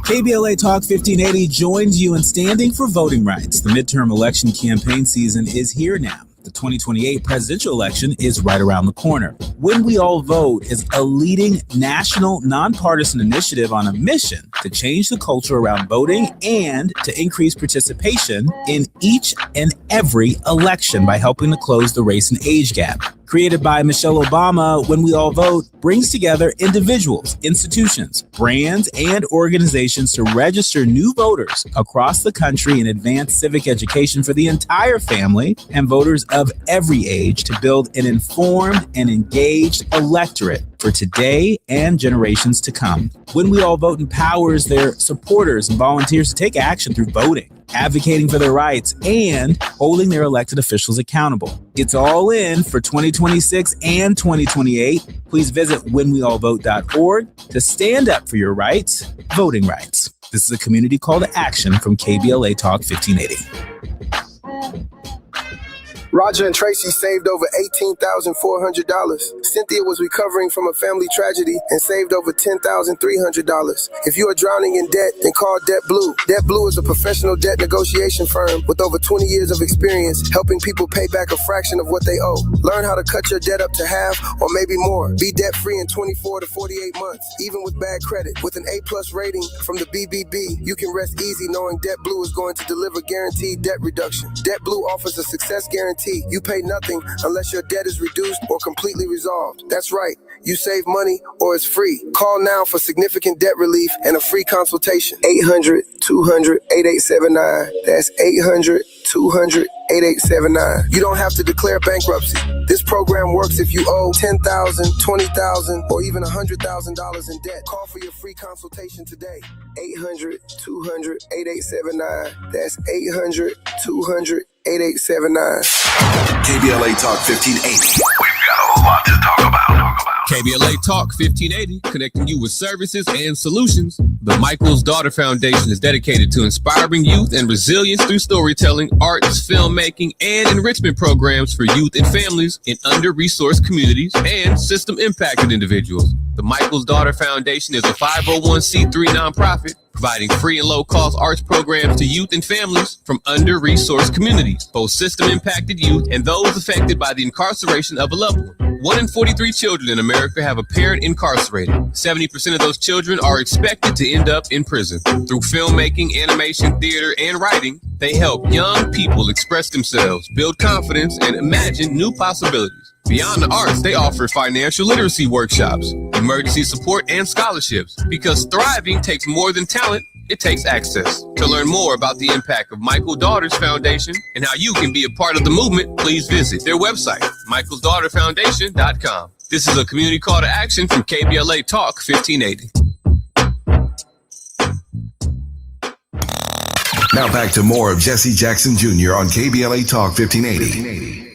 KBLA Talk 1580 joins you in standing for voting rights. The midterm election campaign season is here now. The 2028 presidential election is right around the corner. When We All Vote is a leading national nonpartisan initiative on a mission to change the culture around voting and to increase participation in each and every election by helping to close the race and age gap. Created by Michelle Obama, When We All Vote brings together individuals, institutions, brands, and organizations to register new voters across the country and advance civic education for the entire family and voters of every age to build an informed and engaged electorate for today and generations to come. When We All Vote empowers their supporters and volunteers to take action through voting, advocating for their rights, and holding their elected officials accountable. It's all in for 2026 and 2028. Please visit whenweallvote.org to stand up for your rights, voting rights. This is a community call to action from KBLA Talk 1580. Roger and Tracy saved over $18,400. Cynthia was recovering from a family tragedy and saved over $10,300. If you are drowning in debt, then call Debt Blue. Debt Blue is a professional debt negotiation firm with over 20 years of experience helping people pay back a fraction of what they owe. Learn how to cut your debt up to half or maybe more. Be debt-free in 24 to 48 months, even with bad credit. With an A+ rating from the BBB, you can rest easy knowing Debt Blue is going to deliver guaranteed debt reduction. Debt Blue offers a success guarantee. You pay nothing unless your debt is reduced or completely resolved. That's right. You save money or it's free. Call now for significant debt relief and a free consultation. 800-200-8879. That's 800-200-8879. You don't have to declare bankruptcy. This program works if you owe $10,000, $20,000, or even $100,000 in debt. Call for your free consultation today. 800-200-8879. That's 800-200-8879. KBLA Talk 1580. We've got a lot to talk about. KBLA Talk 1580, connecting you with services and solutions. The Michael's Daughter Foundation is dedicated to inspiring youth and resilience through storytelling, arts, filmmaking, and enrichment programs for youth and families in under-resourced communities and system-impacted individuals. The Michael's Daughter Foundation is a 501c3 nonprofit providing free and low-cost arts programs to youth and families from under-resourced communities, both system-impacted youth and those affected by the incarceration of a loved one. 1 in 43 children in America have a parent incarcerated. 70% of those children are expected to end up in prison. Through filmmaking, animation, theater, and writing, they help young people express themselves, build confidence, and imagine new possibilities. Beyond the arts, they offer financial literacy workshops, emergency support, and scholarships. Because thriving takes more than talent, it takes access. To learn more about the impact of Michael Daughters Foundation and how you can be a part of the movement, please visit their website, michaelsdaughterfoundation.com. This is a community call to action from KBLA Talk 1580. Now back to more of Jesse Jackson Jr. on KBLA Talk 1580.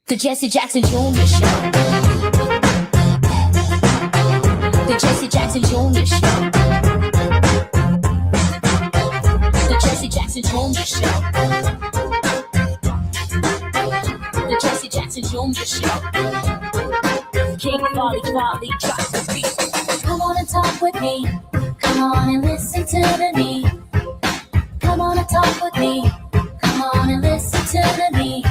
The Jesse Jackson Jr. Show. The Jesse Jackson Jr. Show. The Jesse Jackson Jr. Show. The Jesse Jackson Jr. Show. King Volley drops the beat. Come on and talk with me. Come on and listen to me. Come on and talk with me. Come on and listen to me.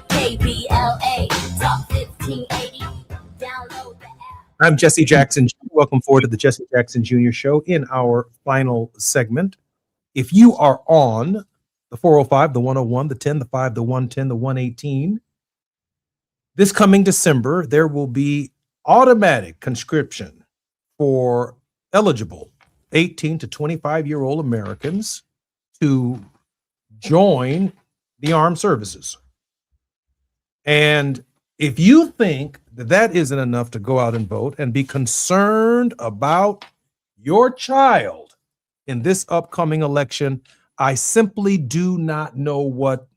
KBLA Talk 1580. Download the app. I'm Jesse Jackson. Welcome forward to the Jesse Jackson Jr. Show in our final segment. If you are on the 405, the 101, the 10, the 5, the 110, the 118, this coming December, there will be automatic conscription for eligible 18 to 25-year-old Americans to join the armed services. And if you think that that isn't enough to go out and vote and be concerned about your child in this upcoming election, I simply do not know what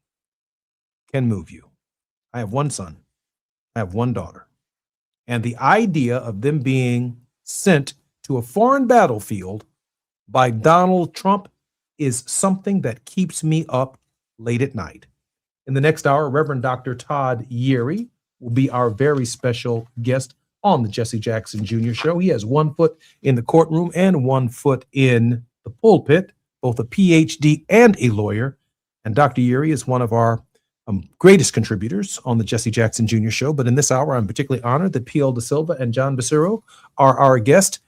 can move you. I have one son. I have one daughter. And the idea of them being sent to a foreign battlefield by Donald Trump is something that keeps me up late at night. In the next hour, Reverend Dr. Todd Yeary will be our very special guest on the Jesse Jackson Jr. Show. He has 1 foot in the courtroom and 1 foot in the pulpit, both a PhD and a lawyer. And Dr. Yeary is one of our greatest contributors on the Jesse Jackson Jr. Show. But in this hour, I'm particularly honored that P.L. Da Silva and John Becerro are our guests.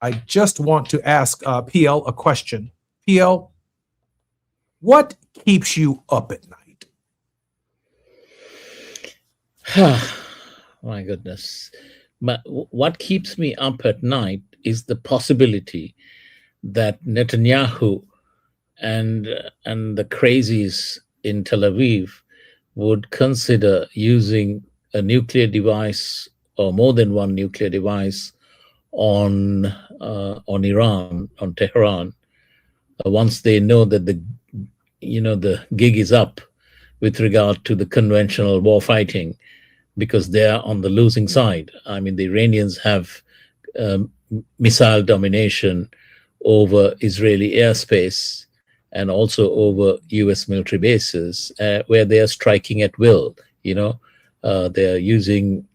I just want to ask P.L. a question. P.L., what keeps you up at night? My goodness. But what keeps me up at night is the possibility that Netanyahu and the crazies in Tel Aviv would consider using a nuclear device or more than one nuclear device on Iran, on Tehran, once they know that the gig is up with regard to the conventional war fighting, because they are on the losing side. I mean, the Iranians have missile domination over Israeli airspace, and also over U.S. military bases where they are striking at will. They are using,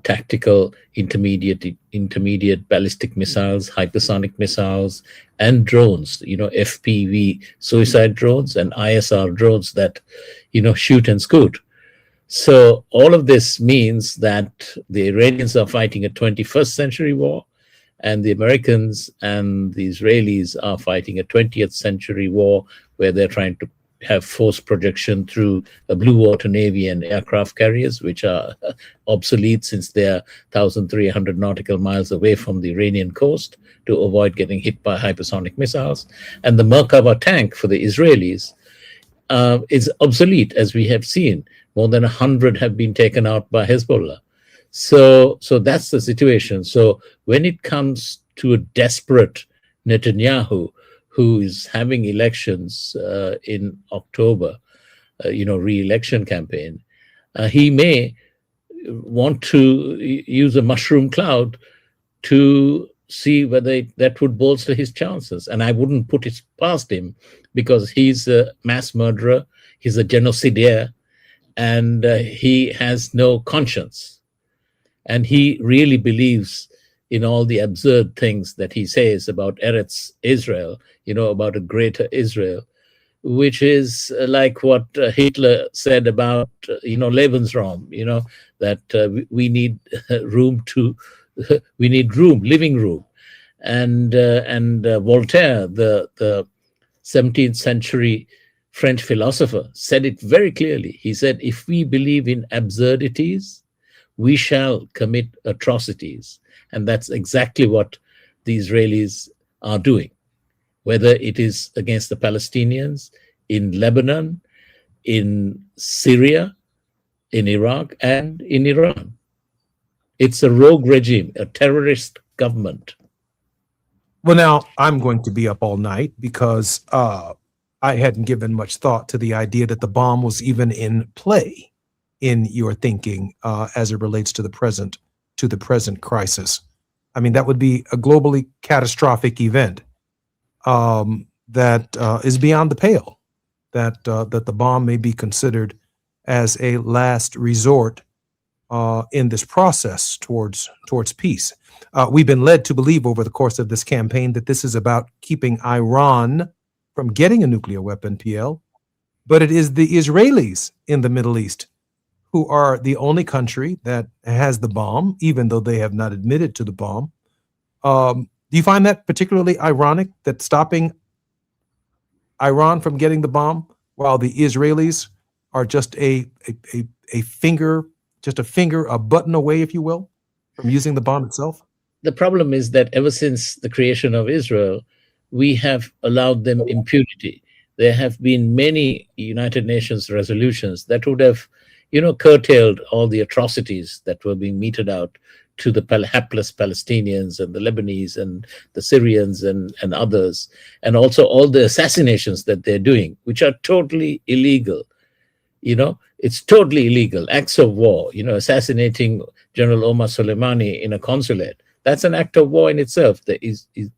tactical intermediate ballistic missiles, hypersonic missiles, and drones, FPV suicide drones and ISR drones that, shoot and scoot. So all of this means that the Iranians are fighting a 21st century war, and the Americans and the Israelis are fighting a 20th century war where they're trying to have force projection through a blue water navy and aircraft carriers, which are obsolete since they're 1,300 nautical miles away from the Iranian coast, to avoid getting hit by hypersonic missiles. And the Merkava tank for the Israelis is obsolete, as we have seen. More than 100 have been taken out by Hezbollah. So that's the situation. So when it comes to a desperate Netanyahu, who is having elections in October, re-election campaign, he may want to use a mushroom cloud to see whether that would bolster his chances. And I wouldn't put it past him, because he's a mass murderer, he's a genocidaire, and he has no conscience. And he really believes in all the absurd things that he says about Eretz Israel, about a greater Israel, which is like what Hitler said about, Lebensraum, that we need living room. And Voltaire, the 17th century French philosopher, said it very clearly. He said, if we believe in absurdities, we shall commit atrocities. And that's exactly what the Israelis are doing, whether it is against the Palestinians, in Lebanon, in Syria, in Iraq, and in Iran. It's a rogue regime, a terrorist government. Well, now I'm going to be up all night because I hadn't given much thought to the idea that the bomb was even in play in your thinking as it relates to the present crisis. I mean, that would be a globally catastrophic event that is beyond the pale. That the bomb may be considered as a last resort in this process towards peace. We've been led to believe over the course of this campaign that this is about keeping Iran from getting a nuclear weapon, PL, but it is the Israelis in the Middle East who are the only country that has the bomb, even though they have not admitted to the bomb. Do you find that particularly ironic, that stopping Iran from getting the bomb while the Israelis are just a finger, a button away, if you will, from using the bomb itself? The problem is that ever since the creation of Israel, we have allowed them impunity. There have been many United Nations resolutions that would have, curtailed all the atrocities that were being meted out to the hapless Palestinians and the Lebanese and the Syrians and others, and also all the assassinations that they're doing, which are totally illegal. It's totally illegal. Acts of war, assassinating General Omar Soleimani in a consulate. That's an act of war in itself. The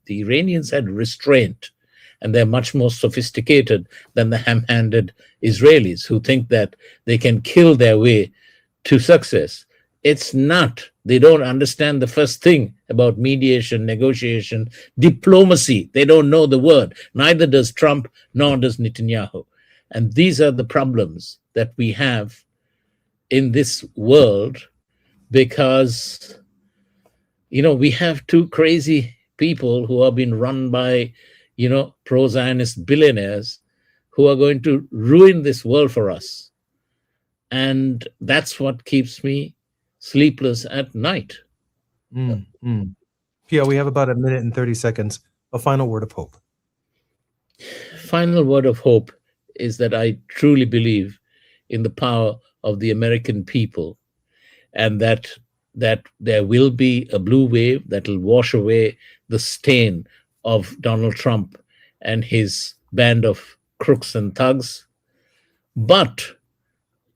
Iranians had restraint, and they're much more sophisticated than the ham-handed Israelis who think that they can kill their way to success. It's not. They don't understand the first thing about mediation, negotiation, diplomacy. They don't know the word. Neither does Trump, nor does Netanyahu. And these are the problems that we have in this world, because, we have two crazy people who are being run by, pro-Zionist billionaires who are going to ruin this world for us. And that's what keeps me sleepless at night. Pia, we have about a minute and 30 seconds. A final word of hope. Final word of hope is that I truly believe in the power of the American people, and that there will be a blue wave that will wash away the stain of Donald Trump and his band of crooks and thugs. But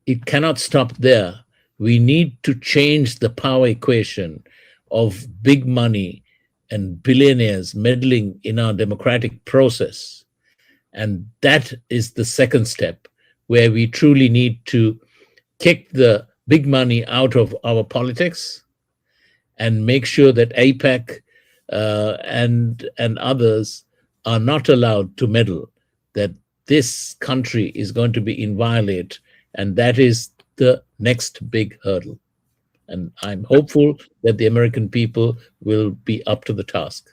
it cannot stop there. We need to change the power equation of big money and billionaires meddling in our democratic process. And that is the second step, where we truly need to kick the big money out of our politics and make sure that APEC and others are not allowed to meddle, that this country is going to be inviolate, and that is the next big hurdle. And I'm hopeful that the American people will be up to the task.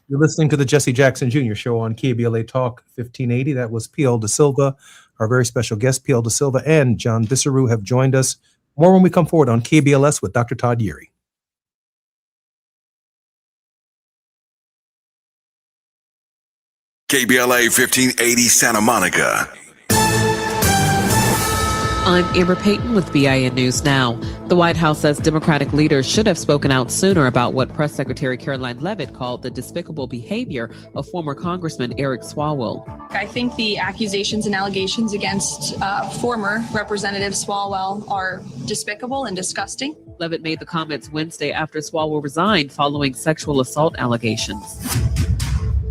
You're listening to the Jesse Jackson Jr. Show on KBLA Talk 1580. That was P.L. De Silva. Our very special guest, P.L. De Silva and John Bissaru, have joined us. More when we come forward on KBLS with Dr. Todd Yeary. KBLA 1580 Santa Monica. I'm Amber Payton with BIN News Now. The White House says Democratic leaders should have spoken out sooner about what Press Secretary Caroline Leavitt called the despicable behavior of former Congressman Eric Swalwell. I think the accusations and allegations against former Representative Swalwell are despicable and disgusting. Leavitt made the comments Wednesday after Swalwell resigned following sexual assault allegations.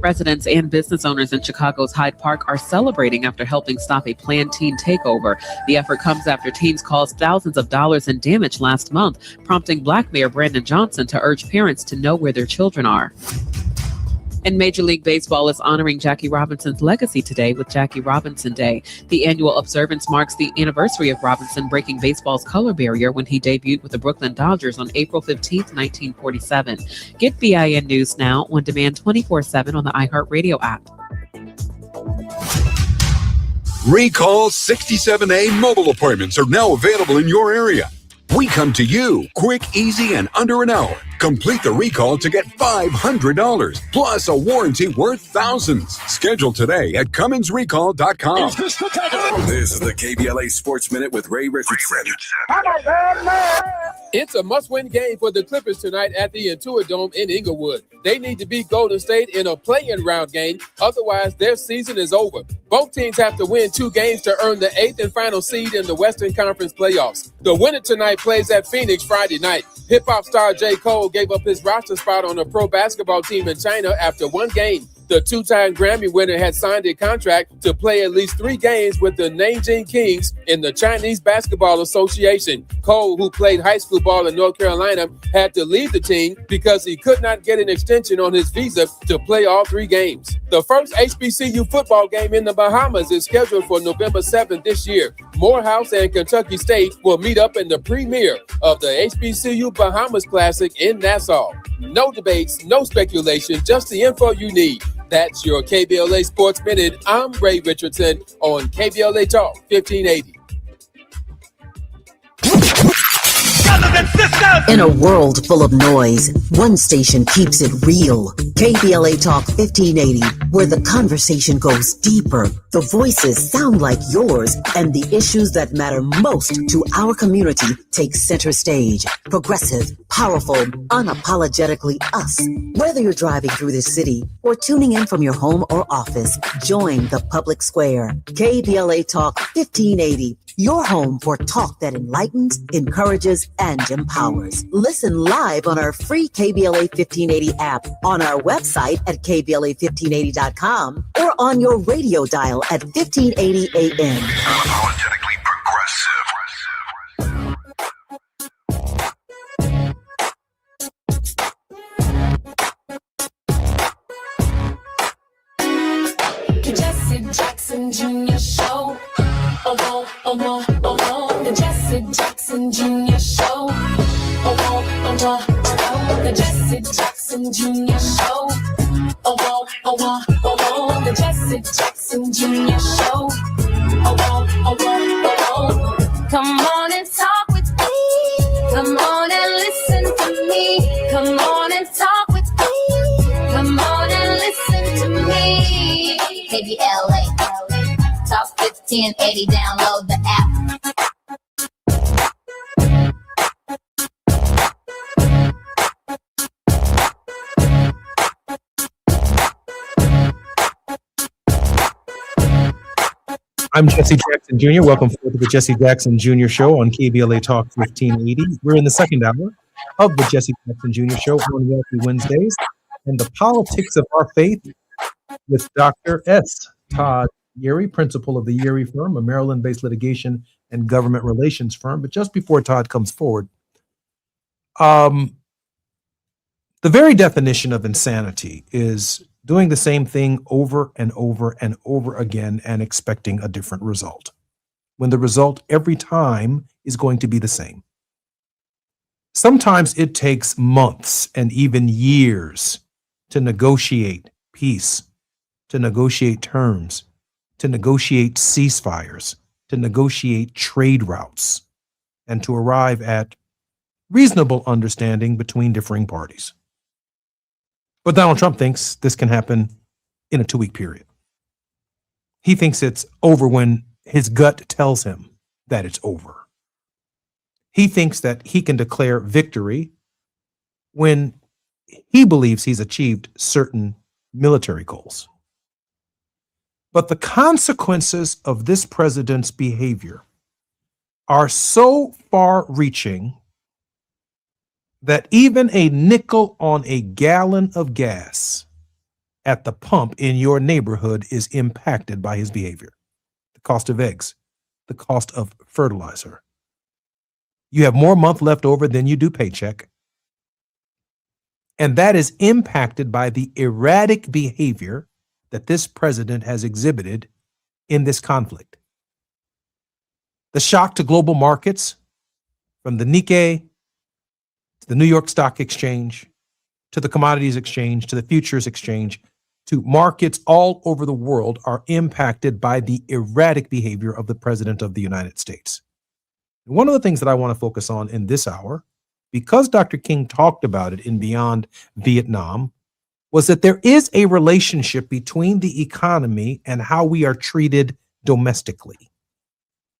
Residents and business owners in Chicago's Hyde Park are celebrating after helping stop a planned teen takeover. The effort comes after teens caused thousands of dollars in damage last month, prompting Black Mayor Brandon Johnson to urge parents to know where their children are. And Major League Baseball is honoring Jackie Robinson's legacy today with Jackie Robinson Day. The annual observance marks the anniversary of Robinson breaking baseball's color barrier when he debuted with the Brooklyn Dodgers on April 15, 1947. Get BIN News Now on demand 24/7 on the iHeartRadio app. Recall 67A mobile appointments are now available in your area. We come to you quick, easy, and under an hour. Complete the recall to get $500 plus a warranty worth thousands. Schedule today at CumminsRecall.com. This is the KBLA Sports Minute with Ray Richardson. It's a must-win game for the Clippers tonight at the Intuit Dome in Inglewood. They need to beat Golden State in a play-in round game. Otherwise, their season is over. Both teams have to win 2 games to earn the 8th and final seed in the Western Conference playoffs. The winner tonight plays at Phoenix Friday night. Hip-hop star J. Cole gave up his roster spot on a pro basketball team in China after 1 game. The 2-time Grammy winner had signed a contract to play at least 3 games with the Nanjing Kings in the Chinese Basketball Association. Cole, who played high school ball in North Carolina, had to leave the team because he could not get an extension on his visa to play all 3 games. The first HBCU football game in the Bahamas is scheduled for November 7th this year. Morehouse and Kentucky State will meet up in the premiere of the HBCU Bahamas Classic in Nassau. No debates, no speculation, just the info you need. That's your KBLA Sports Minute. I'm Ray Richardson on KBLA Talk 1580. In a world full of noise, one station keeps it real. KBLA Talk 1580, where the conversation goes deeper, the voices sound like yours, and the issues that matter most to our community take center stage. Progressive, powerful, unapologetically us. Whether you're driving through the city or tuning in from your home or office, join the public square. KBLA Talk 1580, your home for talk that enlightens, encourages, and empowers. Listen live on our free KBLA 1580 app, on our website at KBLA1580.com, or on your radio dial at 1580 AM. Unapologetically progressive. The Jesse Jackson Jr. Show. Oh, oh, oh, oh, the Jesse Jackson Jr. Show. Oh, oh, oh, the Jesse Jackson Jr. Show. Oh, oh, oh, the Jesse Jackson Jr. Show. Oh, oh, come on and talk with me. Come on and listen to me. Come on and talk with me. Come on and listen to me. KBLA Talk 1580, download the app. I'm Jesse Jackson Jr. Welcome to the Jesse Jackson Jr. Show on KBLA Talk 1580. We're in the second hour of the Jesse Jackson Jr. Show on Wealthy Wednesdays and the politics of our faith with Dr. S. Todd Yeary, principal of the Yeary firm, a Maryland-based litigation and government relations firm. But just before Todd comes forward, the very definition of insanity is doing the same thing over and over and over again and expecting a different result, when the result every time is going to be the same. Sometimes it takes months and even years to negotiate peace, to negotiate terms, to negotiate ceasefires, to negotiate trade routes, and to arrive at reasonable understanding between differing parties. But Donald Trump thinks this can happen in a 2-week period. He thinks it's over when his gut tells him that it's over. He thinks that he can declare victory when he believes he's achieved certain military goals. But the consequences of this president's behavior are so far-reaching that even a nickel on a gallon of gas at the pump in your neighborhood is impacted by his behavior. The cost of eggs, the cost of fertilizer. You have more month left over than you do paycheck. And that is impacted by the erratic behavior that this president has exhibited in this conflict. The shock to global markets, from the Nikkei to the New York Stock Exchange, to the Commodities Exchange, to the Futures Exchange, to markets all over the world, are impacted by the erratic behavior of the President of the United States. One of the things that I want to focus on in this hour, because Dr. King talked about it in Beyond Vietnam, was that there is a relationship between the economy and how we are treated domestically.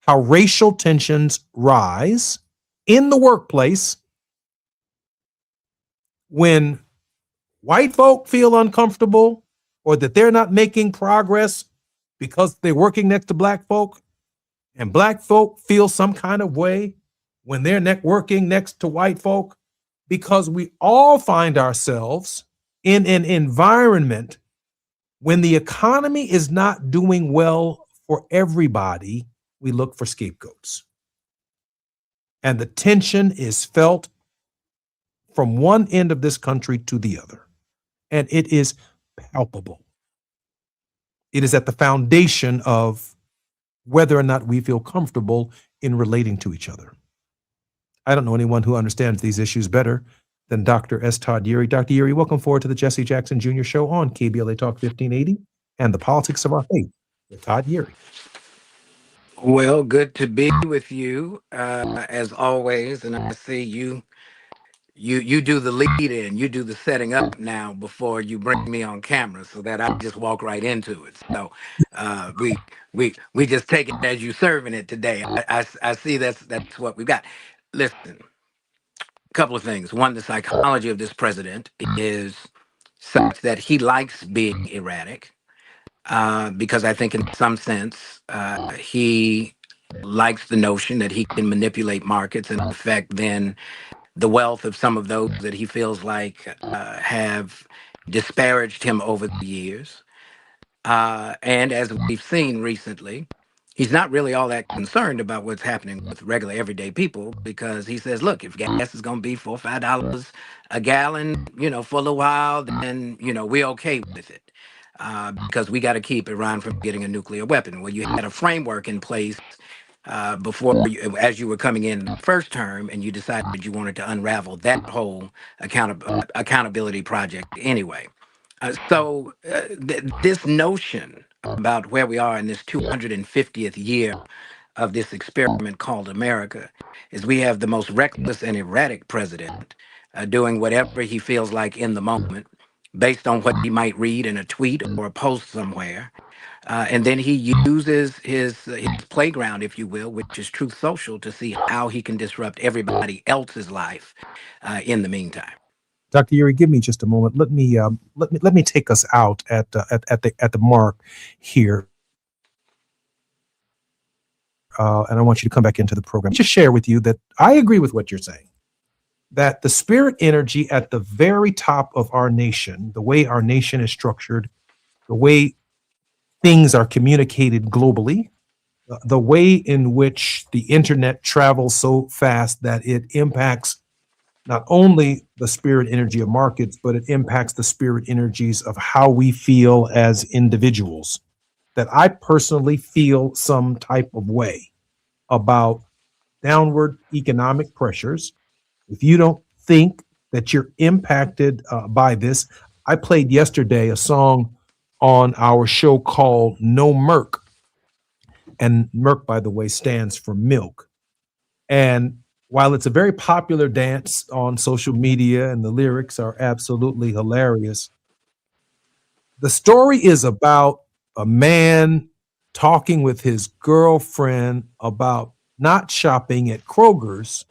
How racial tensions rise in the workplace when white folk feel uncomfortable or that they're not making progress because they're working next to black folk, and black folk feel some kind of way when they're working next to white folk, because we all find ourselves in an environment when the economy is not doing well for everybody. We look for scapegoats. And the tension is felt from one end of this country to the other. And it is palpable. It is at the foundation of whether or not we feel comfortable in relating to each other. I don't know anyone who understands these issues better than Dr. S. Todd Yeary. Dr. Yeary, welcome forward to the Jesse Jackson Jr. Show on KBLA Talk 1580 and the Politics of Our Faith with Todd Yeary. Well, good to be with you as always, and I see you do the lead in, you do the setting up now before you bring me on camera, so that I just walk right into it. So we just take it as you serving it today. I see that's what we've got. Listen, a couple of things. One, the psychology of this president is such that he likes being erratic. Because I think in some sense, he likes the notion that he can manipulate markets and affect then the wealth of some of those that he feels like have disparaged him over the years. And as we've seen recently, he's not really all that concerned about what's happening with regular everyday people, because he says, look, if gas is going to be $4 or $5 a gallon, for a little while, then, we're okay with it. Because we got to keep Iran from getting a nuclear weapon. Well, you had a framework in place before, as you were coming in the first term, and you decided you wanted to unravel that whole accountability project anyway. So this notion about where we are in this 250th year of this experiment called America is we have the most reckless and erratic president doing whatever he feels like in the moment, based on what he might read in a tweet or a post somewhere. And then he uses his playground, if you will, which is Truth Social, to see how he can disrupt everybody else's life in the meantime. Dr. Yeary, give me just a moment. Let me take us out at the mark here. And I want you to come back into the program. Just share with you that I agree with what you're saying. That the spirit energy at the very top of our nation, the way our nation is structured, the way things are communicated globally, the way in which the internet travels so fast that it impacts not only the spirit energy of markets, but it impacts the spirit energies of how we feel as individuals. That I personally feel some type of way about downward economic pressures. If you don't think that you're impacted by this, I played yesterday a song on our show called No Merc. And Merc, by the way, stands for milk. And while it's a very popular dance on social media and the lyrics are absolutely hilarious, the story is about a man talking with his girlfriend about not shopping at Kroger's,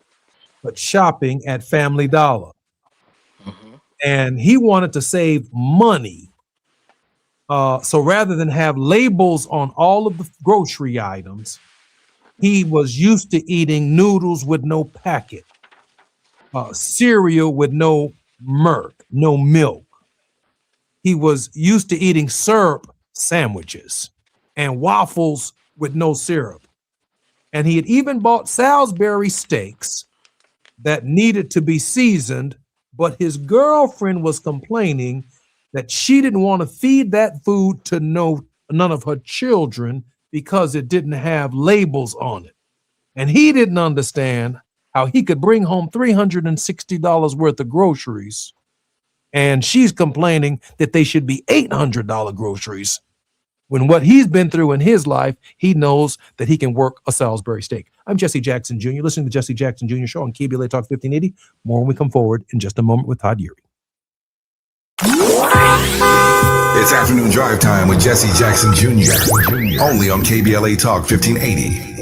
but shopping at Family Dollar. And he wanted to save money. So rather than have labels on all of the grocery items, he was used to eating noodles with no packet, cereal with no no milk. He was used to eating syrup sandwiches and waffles with no syrup. And he had even bought Salisbury steaks that needed to be seasoned, but his girlfriend was complaining that she didn't want to feed that food to none of her children because it didn't have labels on it. And he didn't understand how he could bring home $360 worth of groceries, and she's complaining that they should be $800 groceries, when what he's been through in his life, he knows that he can work a Salisbury steak. I'm Jesse Jackson Jr., listening to Jesse Jackson Jr. Show on KBLA Talk 1580. More when we come forward in just a moment with Todd Urey. It's afternoon drive time with Jesse Jackson Jr. Only on KBLA Talk 1580.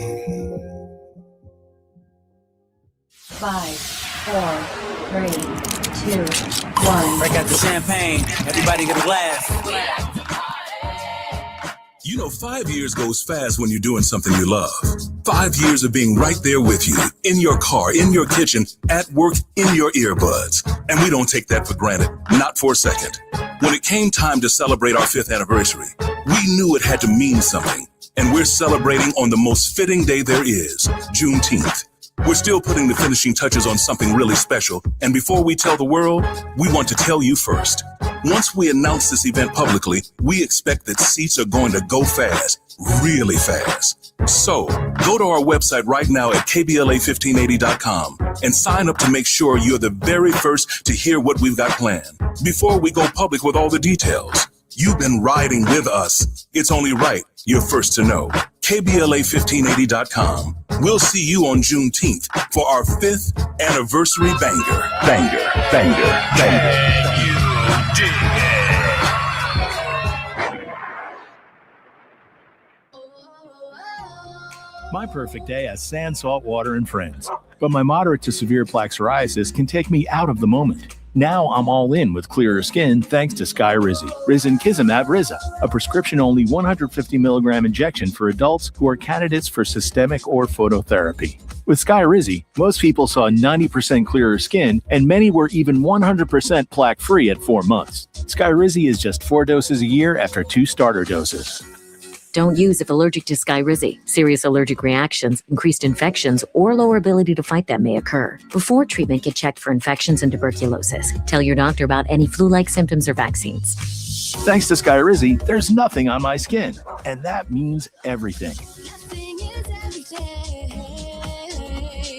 5, 4, 3, 2, 1. Break out the champagne. Everybody get a glass. You know, 5 years goes fast when you're doing something you love. 5 years of being right there with you, in your car, in your kitchen, at work, in your earbuds. And we don't take that for granted, not for a second. When it came time to celebrate our 5th anniversary, we knew it had to mean something. And we're celebrating on the most fitting day there is, Juneteenth. We're still putting the finishing touches on something really special. And before we tell the world, we want to tell you first. Once we announce this event publicly, we expect that seats are going to go fast, really fast. So go to our website right now at KBLA1580.com and sign up to make sure you're the very first to hear what we've got planned before we go public with all the details. You've been riding with us. It's only right you're first to know. KBLA1580.com. We'll see you on Juneteenth for our 5th anniversary banger. Banger, banger, banger. My perfect day has sand, salt, water, and friends. But my moderate to severe plaque psoriasis can take me out of the moment. Now I'm all in with clearer skin thanks to Skyrizi. Risankizumab Riza, a prescription-only 150 milligram injection for adults who are candidates for systemic or phototherapy. With Skyrizi, most people saw 90% clearer skin, and many were even 100% plaque-free at 4 months. Skyrizi is just 4 doses a year after 2 starter doses. Don't use if allergic to Skyrizi. Serious allergic reactions, increased infections, or lower ability to fight them may occur. Before treatment, get checked for infections and tuberculosis. Tell your doctor about any flu-like symptoms or vaccines. Thanks to Skyrizi, there's nothing on my skin, and that means everything.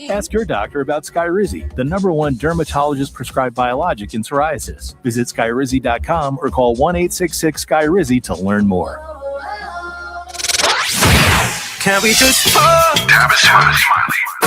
Ask your doctor about Skyrizi, the #1 dermatologist-prescribed biologic in psoriasis. Visit Skyrizi.com or call 1-866-SKYRIZI to learn more. Can we just talk?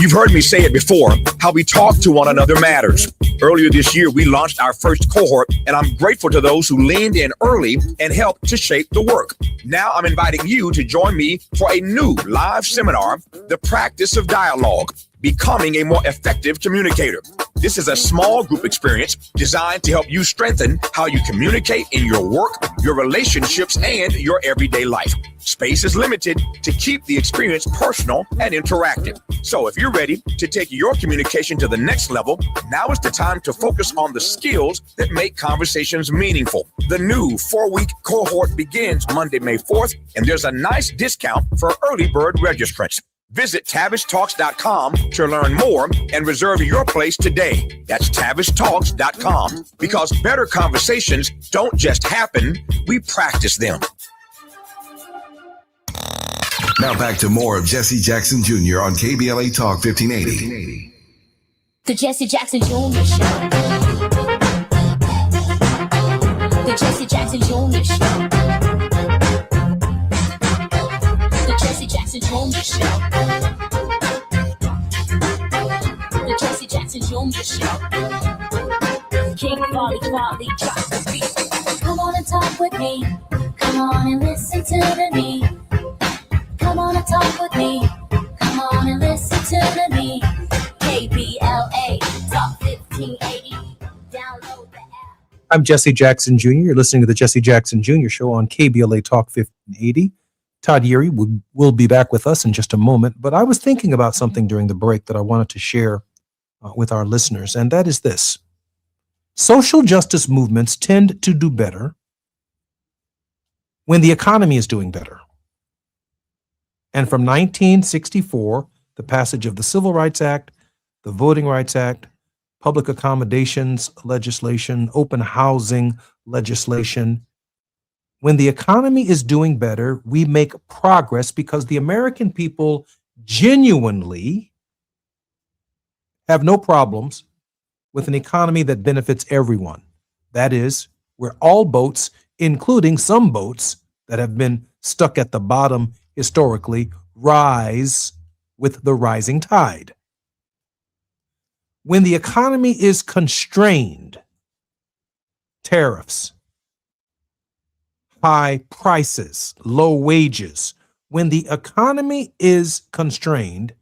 You've heard me say it before, how we talk to one another matters. Earlier this year, we launched our first cohort, and I'm grateful to those who leaned in early and helped to shape the work. Now I'm inviting you to join me for a new live seminar, The Practice of Dialogue. Becoming a More Effective Communicator. This is a small group experience designed to help you strengthen how you communicate in your work, your relationships, and your everyday life. Space is limited to keep the experience personal and interactive. So if you're ready to take your communication to the next level, now is the time to focus on the skills that make conversations meaningful. The new 4-week cohort begins Monday, May 4th, and there's a nice discount for early bird registrants. Visit TavishTalks.com to learn more and reserve your place today. That's TavishTalks.com, because better conversations don't just happen, we practice them. Now back to more of Jesse Jackson Jr. on KBLA Talk 1580. The Jesse Jackson Jr. Show. The Jesse Jackson Jr. Show. The Jesse Jackson Jr. Show. The Jesse Jackson Jr. Show. King Volley, drop the beat. Come on and talk with me. Come on and listen to me. Come on and talk with me. Come on and listen to me. KBLA Talk 1580. Download the app. I'm Jesse Jackson Jr. You're listening to the Jesse Jackson Jr. Show on KBLA Talk 1580. Todd Yeary will be back with us in just a moment, but I was thinking about something during the break that I wanted to share with our listeners, and that is this. Social justice movements tend to do better when the economy is doing better. And from 1964, the passage of the Civil Rights Act, the Voting Rights Act, public accommodations legislation, open housing legislation, when the economy is doing better, we make progress because the American people genuinely have no problems with an economy that benefits everyone. That is, where all boats, including some boats that have been stuck at the bottom historically, rise with the rising tide. When the economy is constrained, tariffs, high prices, low wages, when the economy is constrained,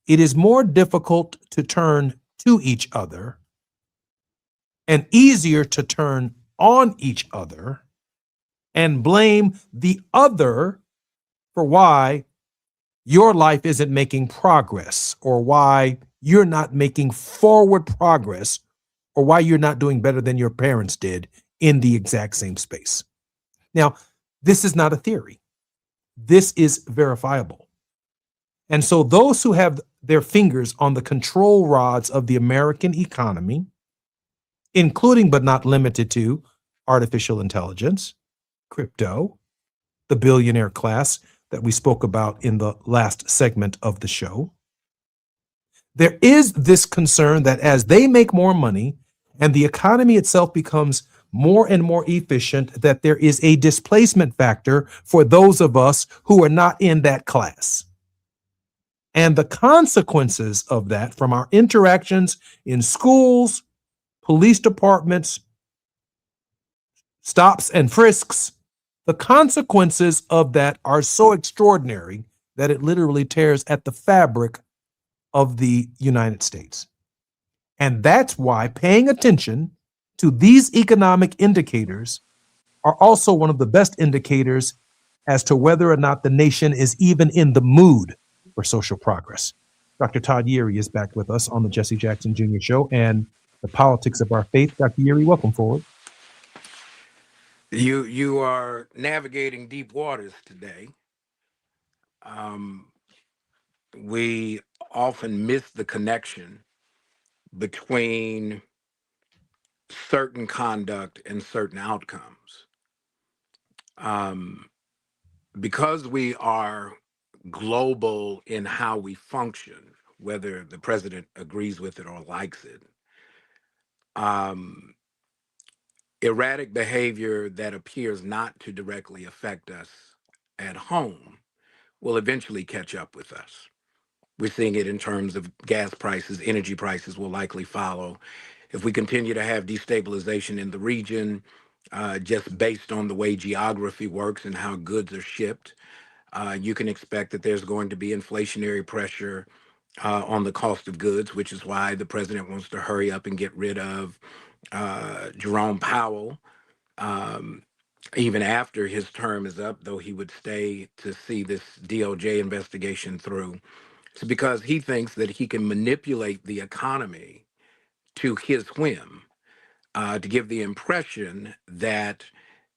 it is more difficult to turn to each other and easier to turn on each other and blame the other for why your life isn't making progress, or why you're not making forward progress, or why you're not doing better than your parents did in the exact same space. Now, this is not a theory. This is verifiable. And so those who have their fingers on the control rods of the American economy, including but not limited to artificial intelligence, crypto, the billionaire class that we spoke about in the last segment of the show, there is this concern that as they make more money and the economy itself becomes more and more efficient, that there is a displacement factor for those of us who are not in that class. And the consequences of that, from our interactions in schools, police departments, stops and frisks, the consequences of that are so extraordinary that it literally tears at the fabric of the United States. And that's why paying attention to these economic indicators are also one of the best indicators as to whether or not the nation is even in the mood for social progress. Dr. Todd Yeary is back with us on the Jesse Jackson Jr. Show and the politics of our faith. Dr. Yeary, welcome forward. You are navigating deep waters today. We often miss the connection between certain conduct and certain outcomes. Because we are global in how we function, whether the president agrees with it or likes it, erratic behavior that appears not to directly affect us at home will eventually catch up with us. We're seeing it in terms of gas prices, energy prices will likely follow. If we continue to have destabilization in the region, just based on the way geography works and how goods are shipped, you can expect that there's going to be inflationary pressure on the cost of goods, which is why the president wants to hurry up and get rid of Jerome Powell, even after his term is up, though he would stay to see this DOJ investigation through. It's because he thinks that he can manipulate the economy to his whim, to give the impression that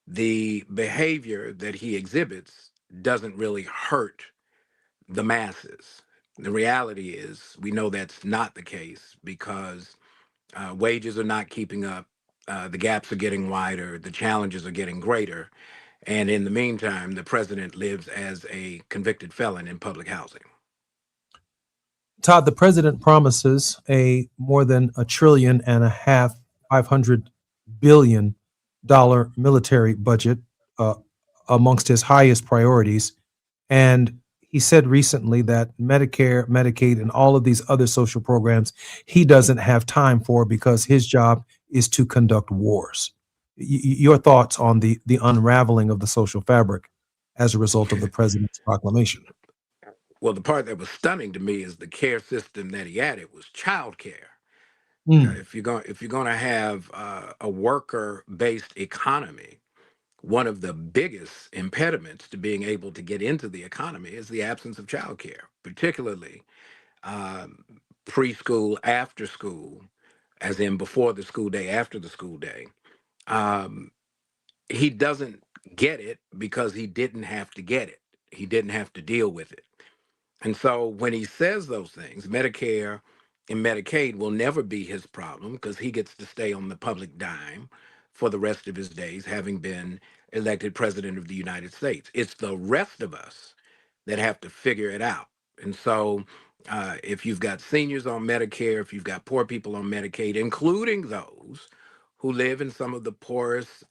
the behavior that he exhibits doesn't really hurt the masses. The reality is, we know that's not the case because wages are not keeping up, the gaps are getting wider, the challenges are getting greater. And in the meantime, the president lives as a convicted felon in public housing. Todd, the president promises a more than $1.5 trillion, $500 billion military budget amongst his highest priorities. And he said recently that Medicare, Medicaid, and all of these other social programs he doesn't have time for because his job is to conduct wars. Your thoughts on the unraveling of the social fabric as a result of the president's proclamation? Well, the part that was stunning to me is the care system that he added was child care. Mm. If you're going to have a worker-based economy, one of the biggest impediments to being able to get into the economy is the absence of child care, particularly preschool, after school, as in before the school day, after the school day. He doesn't get it because he didn't have to get it. He didn't have to deal with it. And so when he says those things, Medicare and Medicaid will never be his problem because he gets to stay on the public dime for the rest of his days, having been elected president of the United States. It's the rest of us that have to figure it out. And so if you've got seniors on Medicare, if you've got poor people on Medicaid, including those who live in some of the poorest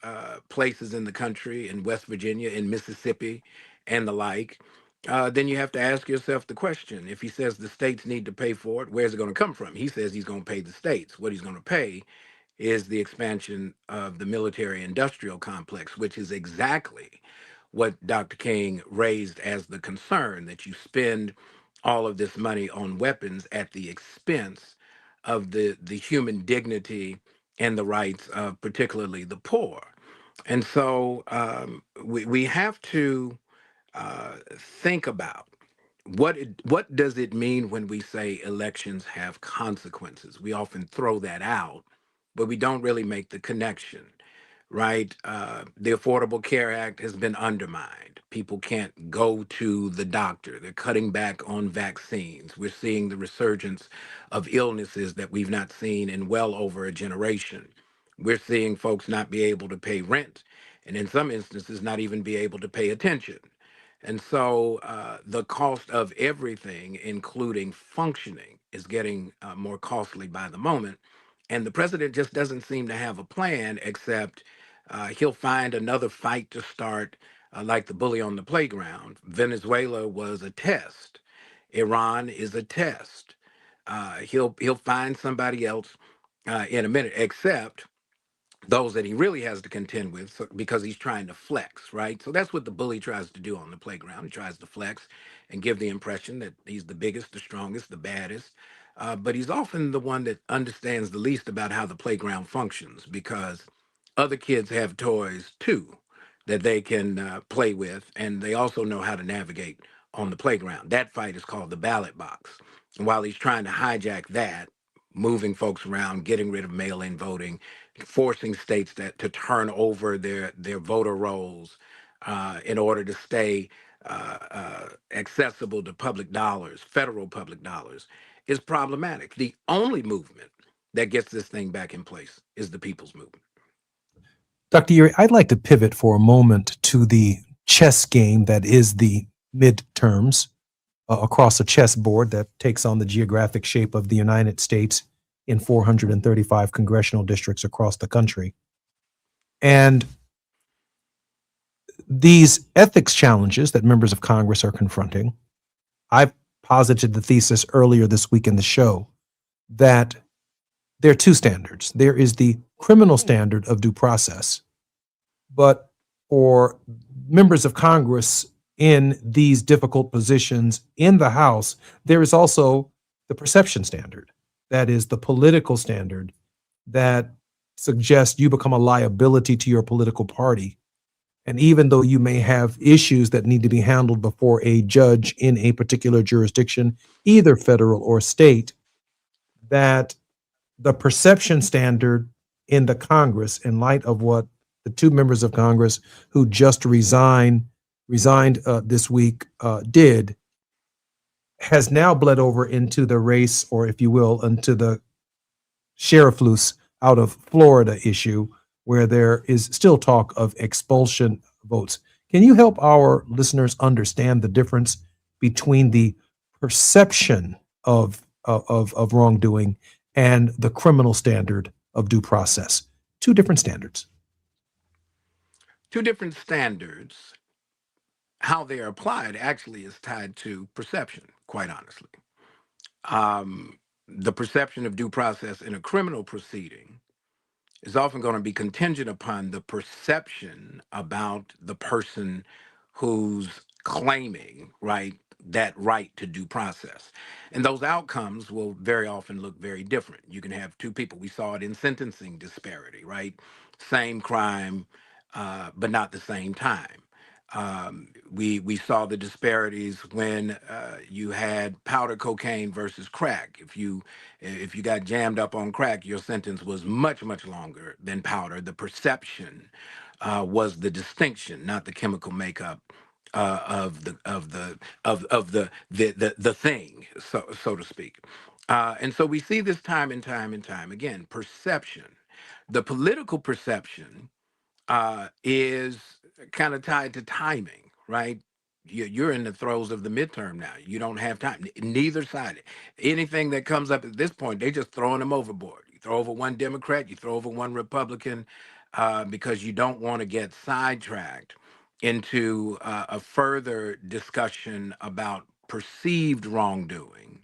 places in the country, in West Virginia, in Mississippi, and the like, then you have to ask yourself the question, if he says the states need to pay for it, where's it going to come from? He says he's going to pay the states. What he's going to pay is the expansion of the military industrial complex, which is exactly what Dr. King raised as the concern, that you spend all of this money on weapons at the expense of the human dignity and the rights of particularly the poor. And so we have to think about what does it mean when we say elections have consequences. We often throw that out, but we don't really make the connection, right? The Affordable Care Act has been undermined. People can't go to the doctor. They're cutting back on vaccines. We're seeing the resurgence of illnesses that we've not seen in well over a generation. We're seeing folks not be able to pay rent, and in some instances, not even be able to pay attention. And so the cost of everything, including functioning, is getting more costly by the moment. And the president just doesn't seem to have a plan, except he'll find another fight to start, like the bully on the playground. Venezuela was a test. Iran is a test. He'll find somebody else in a minute, except those that he really has to contend with, because he's trying to flex, right? So that's what the bully tries to do on the playground. He tries to flex and give the impression that he's the biggest, the strongest, the baddest. But he's often the one that understands the least about how the playground functions, because other kids have toys too that they can play with, and they also know how to navigate on the playground. That fight is called the ballot box. And while he's trying to hijack that, moving folks around, getting rid of mail-in voting, forcing states to turn over their voter rolls in order to stay accessible to public dollars, federal public dollars, is problematic. The only movement that gets this thing back in place is the people's movement. Dr. Urey, I'd like to pivot for a moment to the chess game that is the midterms across a chessboard that takes on the geographic shape of the United States in 435 congressional districts across the country. And these ethics challenges that members of Congress are confronting, I've posited the thesis earlier this week in the show that there are two standards. There is the criminal standard of due process, but for members of Congress in these difficult positions in the House, there is also the perception standard. That is the political standard that suggests you become a liability to your political party. And even though you may have issues that need to be handled before a judge in a particular jurisdiction, either federal or state, that the perception standard in the Congress, in light of what the two members of Congress who just resigned this week did, has now bled over into the race, or if you will, into the sheriff loose out of Florida issue, where there is still talk of expulsion votes. Can you help our listeners understand the difference between the perception of wrongdoing and the criminal standard of due process? Two different standards. Two different standards. How they are applied actually is tied to perception, quite honestly. The perception of due process in a criminal proceeding is often going to be contingent upon the perception about the person who's claiming, right, that right to due process. And those outcomes will very often look very different. You can have two people. We saw it in sentencing disparity, right? Same crime, but not the same time. We saw the disparities when you had powder cocaine versus crack. If you got jammed up on crack, your sentence was much longer than powder. The perception was the distinction, not the chemical makeup of the thing, so to speak. And so we see this time and time again. Perception, the political perception, is kind of tied to timing, right? You're in the throes of the midterm now. You don't have time. Neither side. Anything that comes up at this point, they just throwing them overboard. You throw over one Democrat, you throw over one Republican, because you don't want to get sidetracked into a further discussion about perceived wrongdoing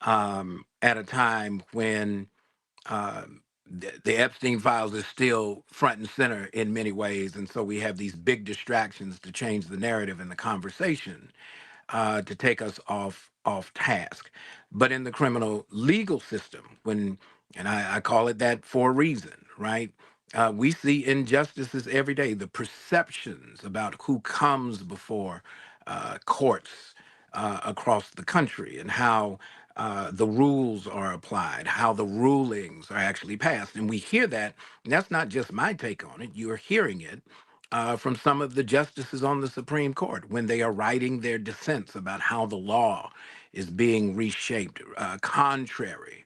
at a time when the Epstein files is still front and center in many ways. And so we have these big distractions to change the narrative and the conversation to take us off task. But in the criminal legal system, and I call it that for a reason, right? We see injustices every day, the perceptions about who comes before courts across the country and how the rules are applied, how the rulings are actually passed. And we hear that, and that's not just my take on it. You're hearing it from some of the justices on the Supreme Court when they are writing their dissents about how the law is being reshaped contrarily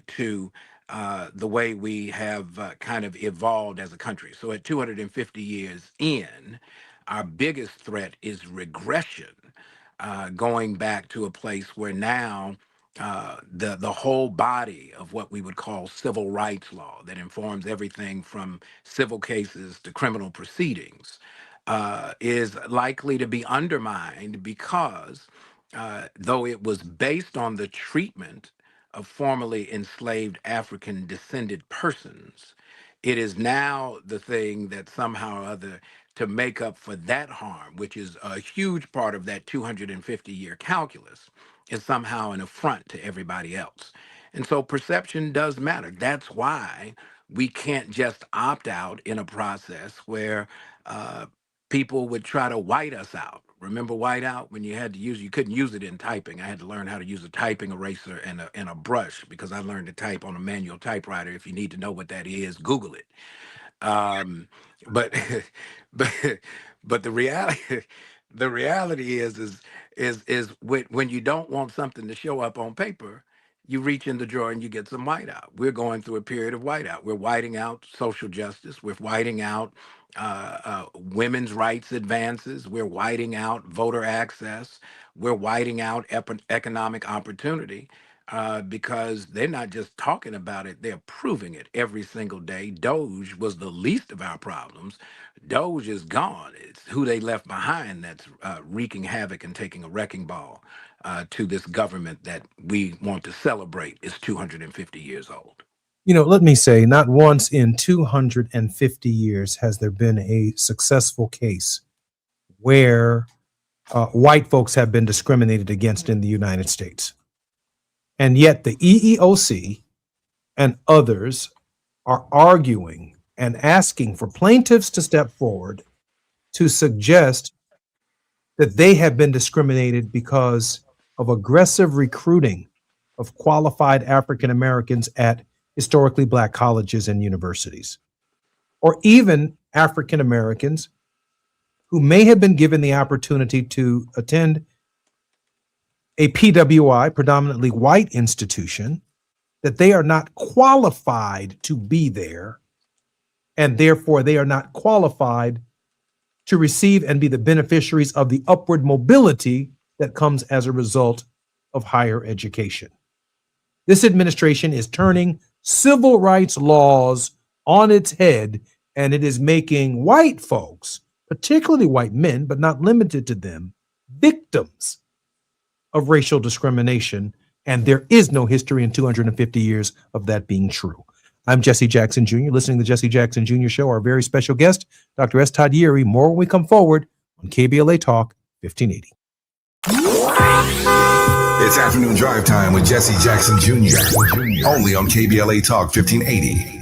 to the way we have kind of evolved as a country. So at 250 years in, our biggest threat is regression, going back to a place where now the whole body of what we would call civil rights law that informs everything from civil cases to criminal proceedings is likely to be undermined because though it was based on the treatment of formerly enslaved African descended persons, it is now the thing that somehow or other, to make up for that harm, which is a huge part of that 250-year calculus, is somehow an affront to everybody else. And so perception does matter. That's why we can't just opt out in a process where people would try to white us out. Remember whiteout when you couldn't use it in typing. I had to learn how to use a typing eraser and a brush because I learned to type on a manual typewriter. If you need to know what that is, Google it. But the reality is when you don't want something to show up on paper, you reach in the drawer and you get some whiteout. We're going through a period of whiteout. We're whiting out social justice. We're whiting out women's rights advances. We're whiting out voter access. We're whiting out economic opportunity because they're not just talking about it, they're proving it every single day. Doge was the least of our problems. Doge is gone. It's who they left behind that's wreaking havoc and taking a wrecking ball to this government that we want to celebrate is 250 years old. You know, let me say, not once in 250 years has there been a successful case where white folks have been discriminated against in the United States. And yet the EEOC and others are arguing and asking for plaintiffs to step forward to suggest that they have been discriminated because of aggressive recruiting of qualified African Americans at historically Black colleges and universities, or even African Americans who may have been given the opportunity to attend a PWI, predominantly white institution, that they are not qualified to be there, and therefore they are not qualified to receive and be the beneficiaries of the upward mobility that comes as a result of higher education. This administration is turning civil rights laws on its head, and it is making white folks, particularly white men, but not limited to them, victims of racial discrimination. And there is no history in 250 years of that being true. I'm Jesse Jackson Jr., listening to the Jesse Jackson Jr. Show. Our very special guest, Dr. S. Todd Yeary. More when we come forward on KBLA Talk 1580. It's afternoon drive time with Jesse Jackson Jr. Only on KBLA Talk 1580.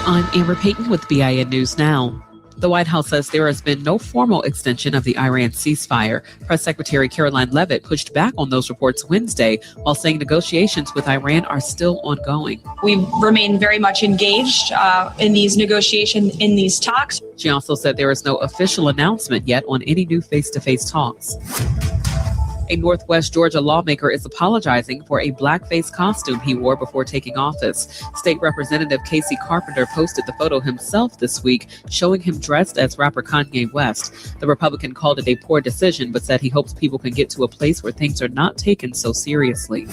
I'm Amber Payton with BIN News Now. The White House says there has been no formal extension of the Iran ceasefire. Press Secretary Caroline Leavitt pushed back on those reports Wednesday while saying negotiations with Iran are still ongoing. We remain very much engaged in these negotiations, in these talks. She also said there is no official announcement yet on any new face-to-face talks. A Northwest Georgia lawmaker is apologizing for a blackface costume he wore before taking office. State Representative Casey Carpenter posted the photo himself this week, showing him dressed as rapper Kanye West. The Republican called it a poor decision, but said he hopes people can get to a place where things are not taken so seriously.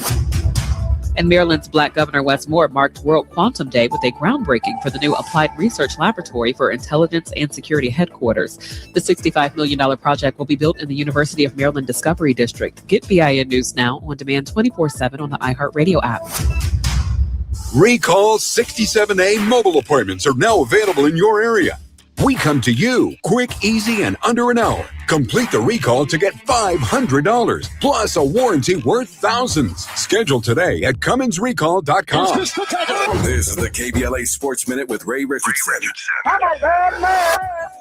And Maryland's Black Governor Wes Moore marked World Quantum Day with a groundbreaking for the new Applied Research Laboratory for Intelligence and Security Headquarters. The $65 million project will be built in the University of Maryland Discovery District. Get BIN News Now on demand 24/7 on the iHeartRadio app. Recall 67A mobile appointments are now available in your area. We come to you quick, easy, and under an hour. Complete the recall to get $500 plus a warranty worth thousands. Schedule today at CummonsRecall.com. This is the KBLA Sports Minute with Ray Richardson.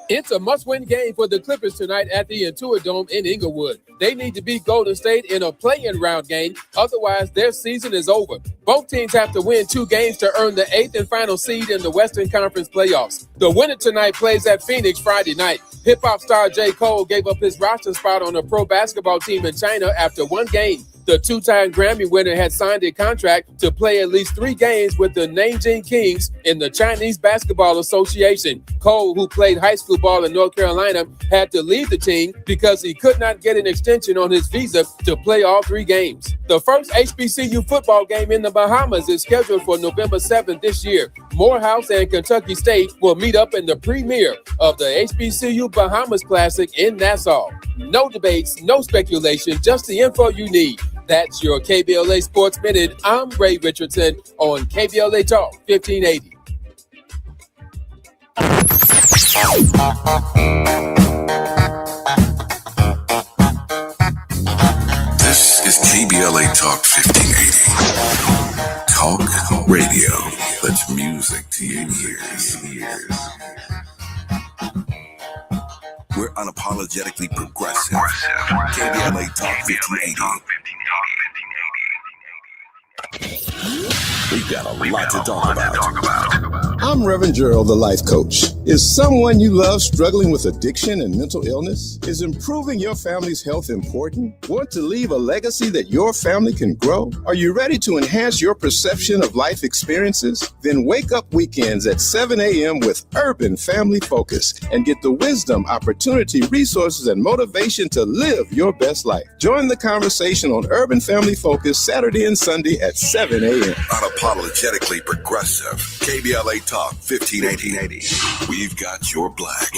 It's a must-win game for the Clippers tonight at the Intuit Dome in Inglewood. They need to beat Golden State in a play-in round game. Otherwise, their season is over. Both teams have to win 2 games to earn the 8th and final seed in the Western Conference playoffs. The winner tonight plays at Phoenix Friday night. Hip-hop star J. Cole gave up his roster spot on a pro basketball team in China after 1 game. The 2-time Grammy winner had signed a contract to play at least 3 games with the Nanjing Kings in the Chinese Basketball Association. Cole, who played high school ball in North Carolina, had to leave the team because he could not get an extension on his visa to play all 3 games. The first HBCU football game in the Bahamas is scheduled for November 7th this year. Morehouse and Kentucky State will meet up in the premiere of the HBCU Bahamas Classic in Nassau. No debates, no speculation, just the info you need. That's your KBLA Sports Minute. I'm Ray Richardson on KBLA Talk 1580. This is KBLA Talk 1580. Talk radio. That's music to your ears. We're unapologetically progressive. KBLA Talk 1580. We've got a lot to talk about. I'm Reverend Gerald, the life coach. Is someone you love struggling with addiction and mental illness? Is improving your family's health important? Want to leave a legacy that your family can grow? Are you ready to enhance your perception of life experiences? Then wake up weekends at 7 a.m. with Urban Family Focus and get the wisdom, opportunity, resources, and motivation to live your best life. Join the conversation on Urban Family Focus Saturday and Sunday at 7 a.m. Unapologetically progressive. KBLA Talk 1580. We've got your black.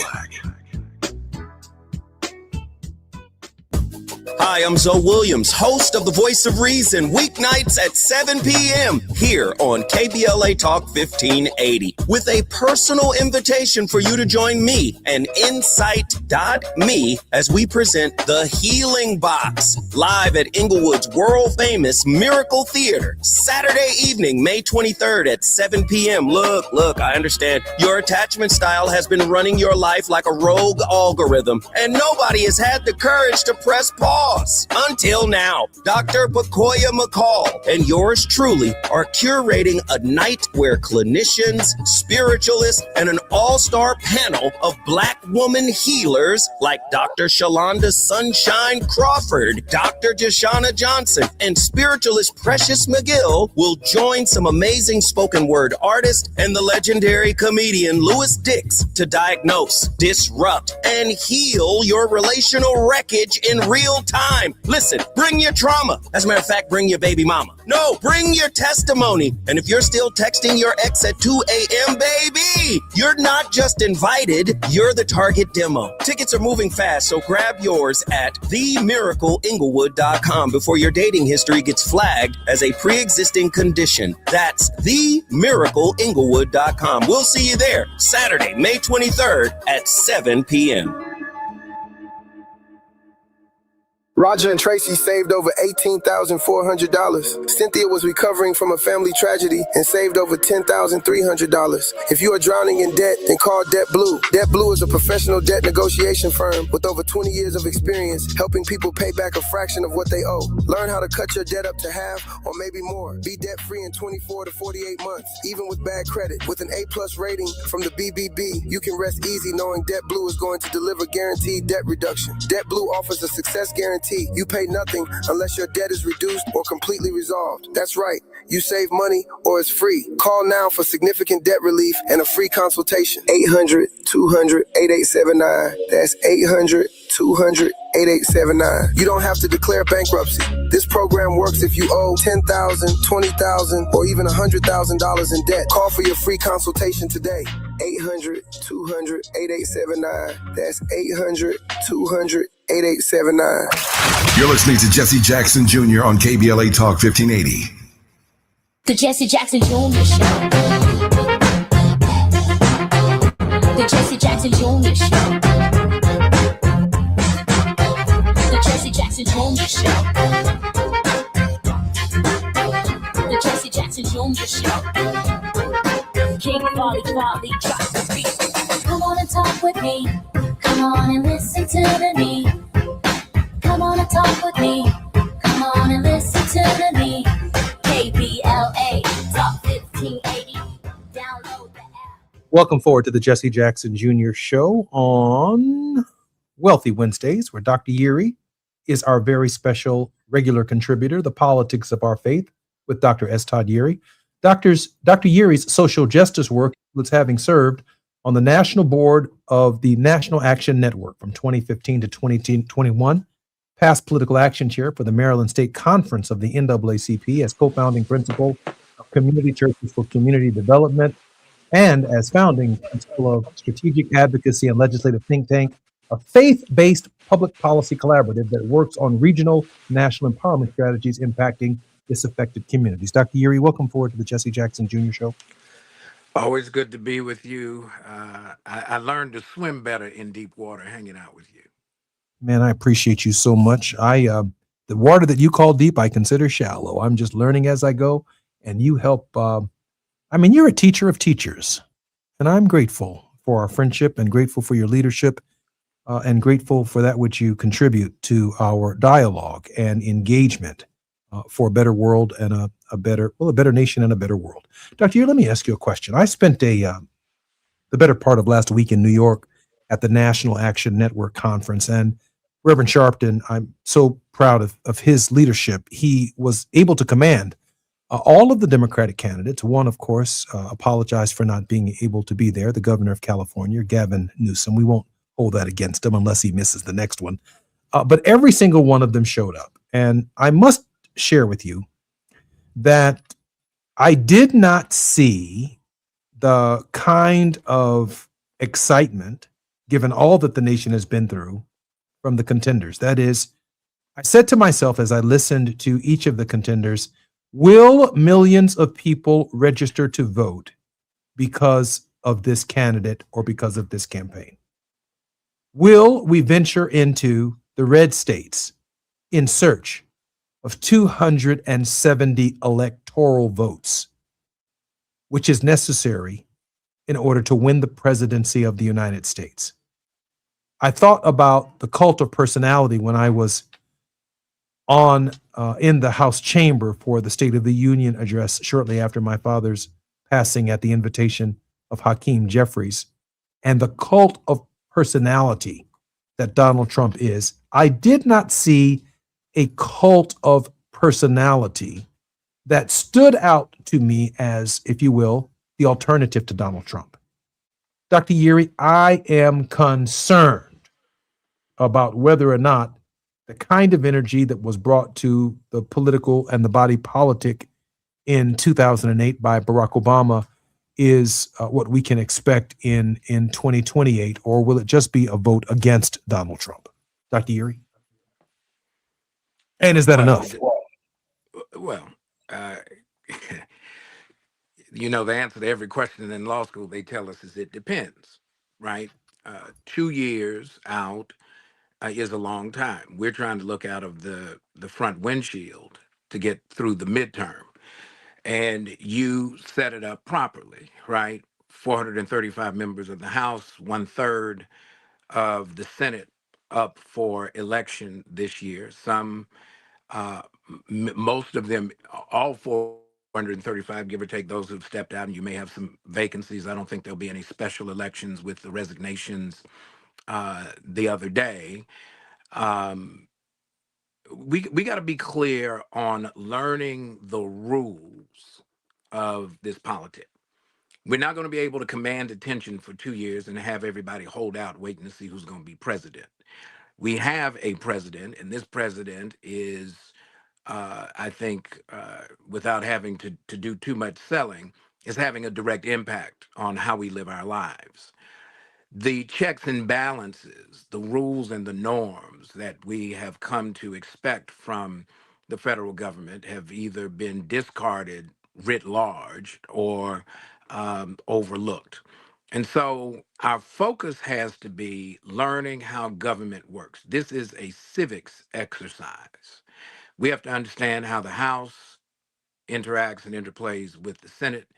Hi, I'm Zoe Williams, host of The Voice of Reason, weeknights at 7 p.m. here on KBLA Talk 1580, with a personal invitation for you to join me and Insight.me as we present The Healing Box, live at Inglewood's world-famous Miracle Theater, Saturday evening, May 23rd at 7 p.m. Look, I understand your attachment style has been running your life like a rogue algorithm, and nobody has had the courage to press pause. Until now, Dr. Pakoya McCall and yours truly are curating a night where clinicians, spiritualists, and an all-star panel of Black woman healers like Dr. Shalonda Sunshine Crawford, Dr. Jashana Johnson, and spiritualist Precious McGill will join some amazing spoken word artists and the legendary comedian Louis Dix to diagnose, disrupt, and heal your relational wreckage in real time. Listen, bring your trauma. As a matter of fact, bring your baby mama. No, bring your testimony. And if you're still texting your ex at 2 a.m., baby, you're not just invited, you're the target demo. Tickets are moving fast, so grab yours at themiracleinglewood.com before your dating history gets flagged as a pre-existing condition. That's themiracleinglewood.com. We'll see you there Saturday, May 23rd at 7 p.m. Roger and Tracy saved over $18,400. Cynthia was recovering from a family tragedy and saved over $10,300. If you are drowning in debt, then call Debt Blue. Debt Blue is a professional debt negotiation firm with over 20 years of experience helping people pay back a fraction of what they owe. Learn how to cut your debt up to half or maybe more. Be debt-free in 24 to 48 months, even with bad credit. With an A+ rating from the BBB, you can rest easy knowing Debt Blue is going to deliver guaranteed debt reduction. Debt Blue offers a success guarantee. You pay nothing unless your debt is reduced or completely resolved. That's right. You save money or it's free. Call now for significant debt relief and a free consultation. 800-200-8879. That's 800-200-8879. You don't have to declare bankruptcy. This program works if you owe $10,000, $20,000, or even $100,000 in debt. Call for your free consultation today. 800-200-8879. That's 800-200-8879. You're listening to Jesse Jackson Jr. on KBLA Talk 1580. The Jesse Jackson Jr. Show. The Jesse Jackson Jr. Show. The Jesse Jackson Jr. Show. The Jesse Jackson Jr. Show. King Volley drops the beat. Come on and talk with me. Come on and listen to me. Come on and talk with me. Come on and listen to me. KBLA Talk 1580. Download the app. Welcome forward to the Jesse Jackson Jr. Show on Wealthy Wednesdays, where Dr. Yeri is our very special regular contributor, The Politics of Our Faith, with Dr. S. Todd Yeri. Dr. Yeri's social justice work was having served on the national board of the National Action Network from 2015 to 2021, past political action chair for the Maryland State Conference of the NAACP as co-founding principal of Community Churches for Community Development, and as founding principal of Strategic Advocacy and Legislative Think Tank, a faith-based public policy collaborative that works on regional national empowerment strategies impacting disaffected communities. Dr. Yeri, welcome forward to the Jesse Jackson Jr. Show. Always good to be with you. I learned to swim better in deep water hanging out with you. Man, I appreciate you so much. The water that you call deep, I consider shallow. I'm just learning as I go, and you help. You're a teacher of teachers, and I'm grateful for our friendship and grateful for your leadership and grateful for that which you contribute to our dialogue and engagement for a better world and a better nation and a better world. Dr. Yeri, let me ask you a question. I spent the better part of last week in New York at the National Action Network Conference, and Reverend Sharpton, I'm so proud of his leadership. He was able to command all of the Democratic candidates. One, of course, apologized for not being able to be there, the governor of California, Gavin Newsom. We won't hold that against him unless he misses the next one. But every single one of them showed up. And I must share with you that I did not see the kind of excitement, given all that the nation has been through, from the contenders. That is, I said to myself as I listened to each of the contenders, will millions of people register to vote because of this candidate or because of this campaign? Will we venture into the red states in search of 270 electoral votes, which is necessary in order to win the presidency of the United States? I thought about the cult of personality when I was on in the House chamber for the State of the Union address shortly after my father's passing at the invitation of Hakeem Jeffries, and the cult of personality that Donald Trump is. I did not see a cult of personality that stood out to me as, if you will, the alternative to Donald Trump. Dr. Yeary, I am concerned about whether or not the kind of energy that was brought to the political and the body politic in 2008 by Barack Obama is what we can expect in 2028, or will it just be a vote against Donald Trump? Dr. Yeary? And is that enough? Well, you know, the answer to every question in law school, they tell us is it depends, right? 2 years out is a long time. We're trying to look out of the front windshield to get through the midterm. And you set it up properly, right? 435 members of the House, 1/3 of the Senate up for election this year. Some, most of them, all 435, give or take those who've stepped out, and you may have some vacancies. I don't think there'll be any special elections with the resignations the other day. We got to be clear on learning the rules of this politic. We're not going to be able to command attention for 2 years and have everybody hold out waiting to see who's going to be president. We have a president, and this president is, I think, without having to do too much selling, is having a direct impact on how we live our lives. The checks and balances, the rules and the norms that we have come to expect from the federal government have either been discarded writ large or overlooked. And so our focus has to be learning how government works. This is a civics exercise. We have to understand how the House interacts and interplays with the Senate,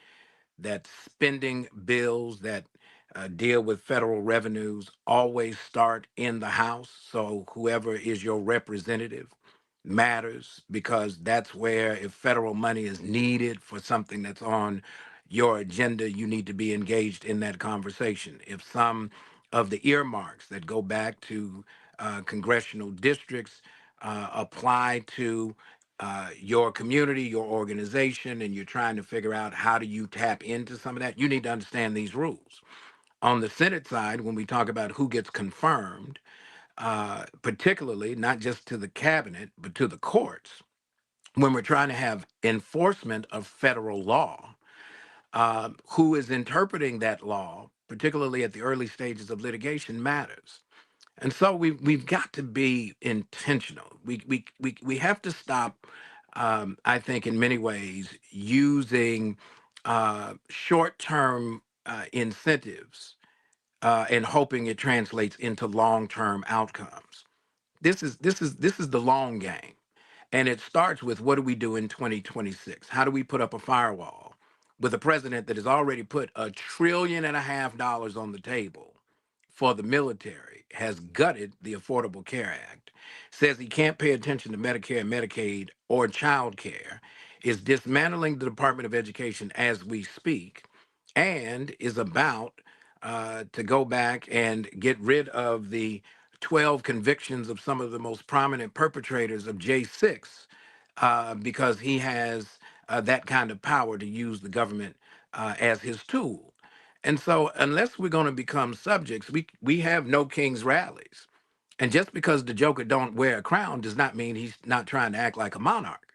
that spending bills that deal with federal revenues always start in the House. So whoever is your representative matters, because that's where, if federal money is needed for something that's on your agenda, you need to be engaged in that conversation. If some of the earmarks that go back to congressional districts apply to your community, your organization, and you're trying to figure out how do you tap into some of that, you need to understand these rules. On the Senate side, when we talk about who gets confirmed, particularly not just to the cabinet, but to the courts, when we're trying to have enforcement of federal law, who is interpreting that law, particularly at the early stages of litigation, matters. And so we've got to be intentional. We have to stop, I think, in many ways, using short-term incentives and hoping it translates into long-term outcomes. This is the long game, and it starts with, what do we do in 2026? How do we put up a firewall with a president that has already put $1.5 trillion on the table for the military, has gutted the Affordable Care Act, says he can't pay attention to Medicare and Medicaid or child care, is dismantling the Department of Education as we speak, and is about to go back and get rid of the 12 convictions of some of the most prominent perpetrators of J6 because he has that kind of power to use the government as his tool. And so unless we're going to become subjects, we have no king's rallies. And just because the Joker don't wear a crown does not mean he's not trying to act like a monarch.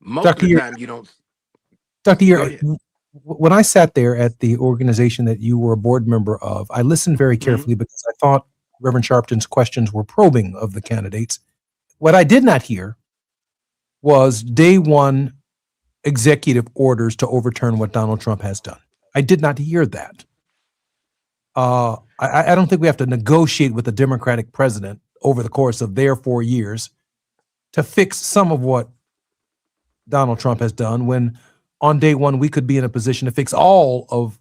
Most of the time you don't. Dr. Yeary, when I sat there at the organization that you were a board member of, I listened very carefully because I thought Reverend Sharpton's questions were probing of the candidates. What I did not hear was day one executive orders to overturn what Donald Trump has done. I did not hear that. I don't think we have to negotiate with the Democratic president over the course of their 4 years to fix some of what Donald Trump has done, when on day one we could be in a position to fix all of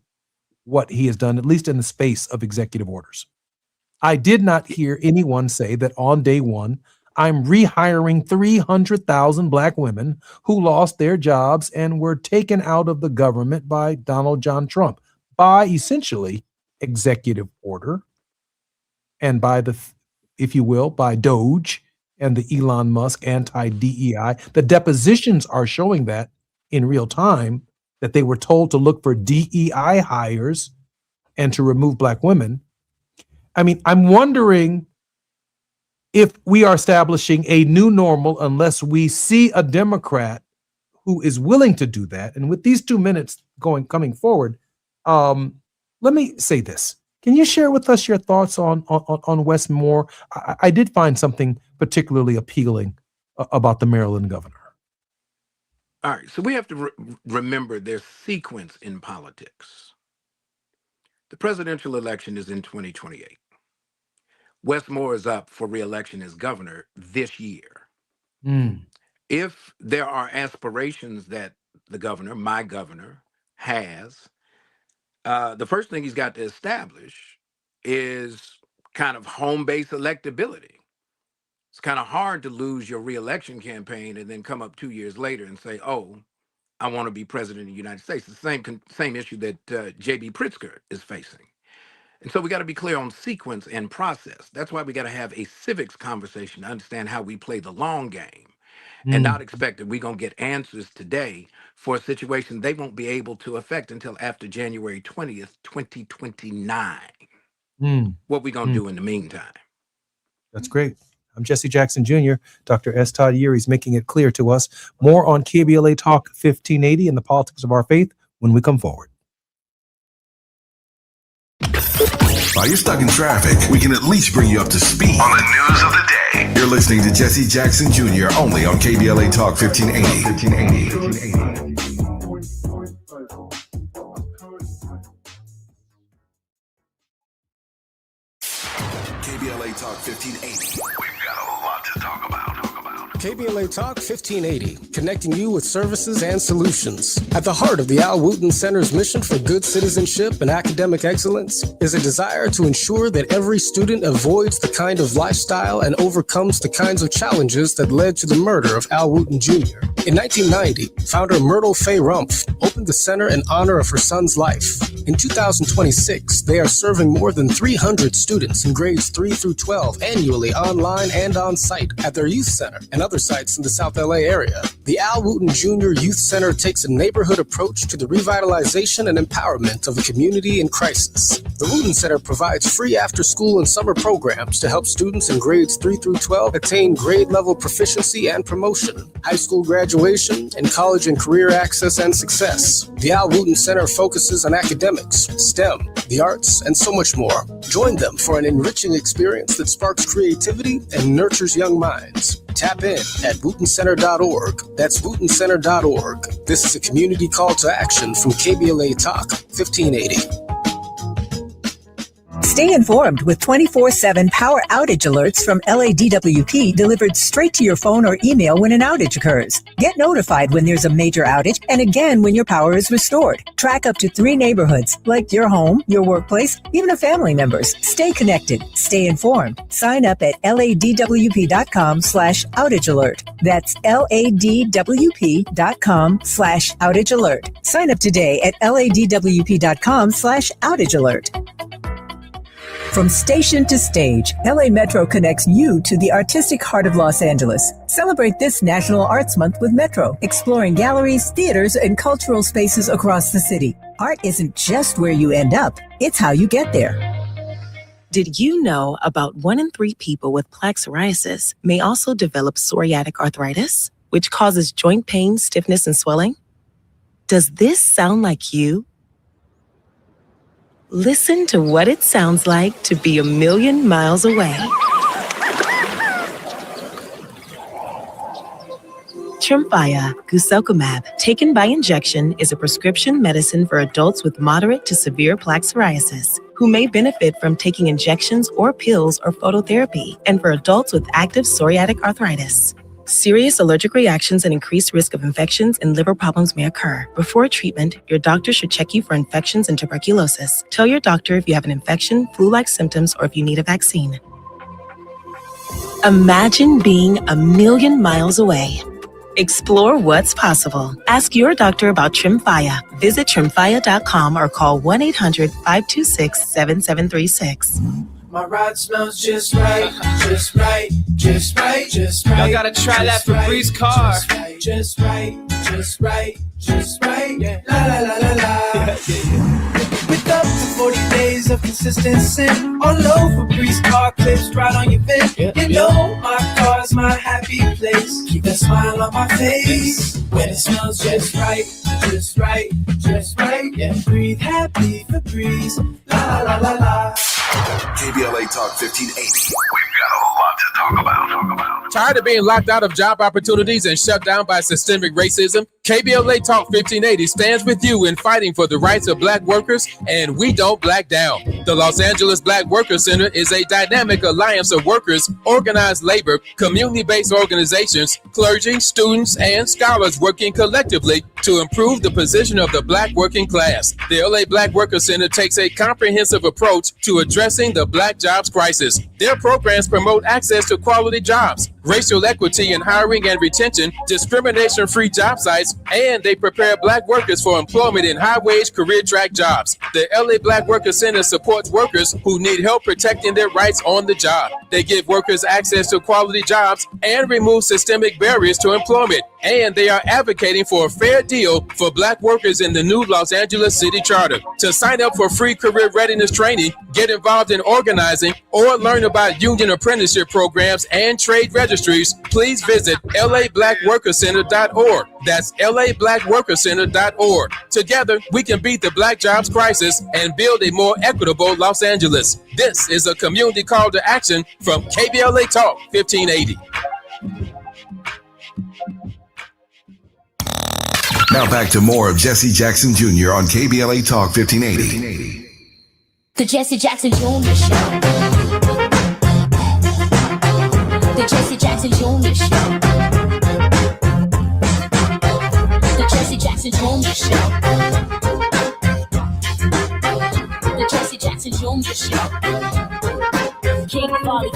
what he has done, at least in the space of executive orders. I did not hear anyone say that on day one, I'm rehiring 300,000 Black women who lost their jobs and were taken out of the government by Donald John Trump by essentially executive order and by the, if you will, by Doge and the Elon Musk anti-DEI. The depositions are showing that in real time, that they were told to look for DEI hires and to remove Black women. I mean, I'm wondering if we are establishing a new normal unless we see a Democrat who is willing to do that. And with these 2 minutes coming forward, let me say this. Can you share with us your thoughts on Wes Moore? I did find something particularly appealing about the Maryland governor. All right, so we have to remember there's sequence in politics. The presidential election is in 2028. Wes Moore is up for re-election as governor this year. If there are aspirations that the governor, my governor, has, the first thing he's got to establish is kind of home base electability. It's kind of hard to lose your re-election campaign and then come up 2 years later and say, oh, I want to be president of the United States. It's the same issue that J.B. Pritzker is facing. And so we got to be clear on sequence and process. That's why we got to have a civics conversation to understand how we play the long game and not expect that we're going to get answers today for a situation they won't be able to affect until after January 20th, 2029. What we going to do in the meantime? That's great. I'm Jesse Jackson Jr. Dr. S. Todd Yeary is making it clear to us. More on KBLA Talk 1580 and the politics of our faith when we come forward. While you're stuck in traffic, we can at least bring you up to speed on the news of the day. You're listening to Jesse Jackson Jr. only on KBLA Talk 1580. KBLA Talk 1580. We've got a lot to talk about. KBLA Talk 1580, connecting you with services and solutions. At the heart of the Al Wooten Center's mission for good citizenship and academic excellence is a desire to ensure that every student avoids the kind of lifestyle and overcomes the kinds of challenges that led to the murder of Al Wooten Jr. In 1990, founder Myrtle Fay Rumpf opened the center in honor of her son's life. In 2026, they are serving more than 300 students in grades 3 through 12 annually online and on site at their youth center and other sites in the South LA area. The Al Wooten Jr. Youth Center takes a neighborhood approach to the revitalization and empowerment of a community in crisis. The Wooten Center provides free after-school and summer programs to help students in grades 3 through 12 attain grade-level proficiency and promotion, high school graduation, and college and career access and success. The Al Wooten Center focuses on academics, STEM, the arts, and so much more. Join them for an enriching experience that sparks creativity and nurtures young minds. Tap in at wootencenter.org. That's wootencenter.org. This is a community call to action from KBLA Talk 1580. Stay informed with 24/7 power outage alerts from LADWP delivered straight to your phone or email when an outage occurs. Get notified when there's a major outage and again when your power is restored. Track up to 3 neighborhoods, like your home, your workplace, even a family member's. Stay connected. Stay informed. Sign up at ladwp.com/outage alert. That's ladwp.com/outage alert. Sign up today at ladwp.com/outage alert. From station to stage, LA Metro connects you to the artistic heart of Los Angeles. Celebrate this National Arts Month with Metro, exploring galleries, theaters, and cultural spaces across the city. Art isn't just where you end up, it's how you get there. Did you know about 1 in 3 people with plaque psoriasis may also develop psoriatic arthritis, which causes joint pain, stiffness, and swelling? Does this sound like you? Listen to what it sounds like to be a million miles away. Tremfya, guselkumab, taken by injection, is a prescription medicine for adults with moderate to severe plaque psoriasis who may benefit from taking injections or pills or phototherapy, and for adults with active psoriatic arthritis. Serious allergic reactions and increased risk of infections and liver problems may occur. Before treatment, your doctor should check you for infections and tuberculosis. Tell your doctor if you have an infection, flu-like symptoms, or if you need a vaccine. Imagine being a million miles away. Explore what's possible. Ask your doctor about Tremfya. Visit Tremfya.com or call 1-800-526-7736. My ride smells just right, just right, just right, just right. Y'all gotta try that Febreze car. Just right, just right, just right. Yeah. La la la la la. With up to 40 days of consistency, all over Febreze car clips right on your fit. You know my car's my happy place. Keep a smile on my face when it smells just right, just right, just right. Yeah. Breathe happy Febreze. La la la la la. KBLA Talk 1580. We've got a lot to talk about. Tired of being locked out of job opportunities and shut down by systemic racism? KBLA Talk 1580 stands with you in fighting for the rights of black workers, and we don't black down. The Los Angeles Black Workers Center is a dynamic alliance of workers, organized labor, community-based organizations, clergy, students, and scholars working collectively to improve the position of the black working class. The LA Black Workers Center takes a comprehensive approach to addressing the black jobs crisis. Their programs promote access to quality jobs, racial equity in hiring and retention, discrimination-free job sites, and they prepare black workers for employment in high-wage career track jobs. The LA Black Workers Center supports workers who need help protecting their rights on the job. They give workers access to quality jobs and remove systemic barriers to employment. And they are advocating for a fair deal for black workers in the new Los Angeles City Charter. To sign up for free career readiness training, get involved in organizing, or learn about union apprenticeship programs and trade registries, please visit lablackworkercenter.org. That's lablackworkercenter.org. Together, we can beat the black jobs crisis and build a more equitable Los Angeles. This is a community call to action from KBLA Talk 1580. Now back to more of Jesse Jackson Jr. on KBLA Talk 1580. The Jesse Jackson Jr. Show. The Jesse Jackson Jr. Show. The Jesse Jackson Jr. Show. The Jesse Jackson Jr. Show. King Volley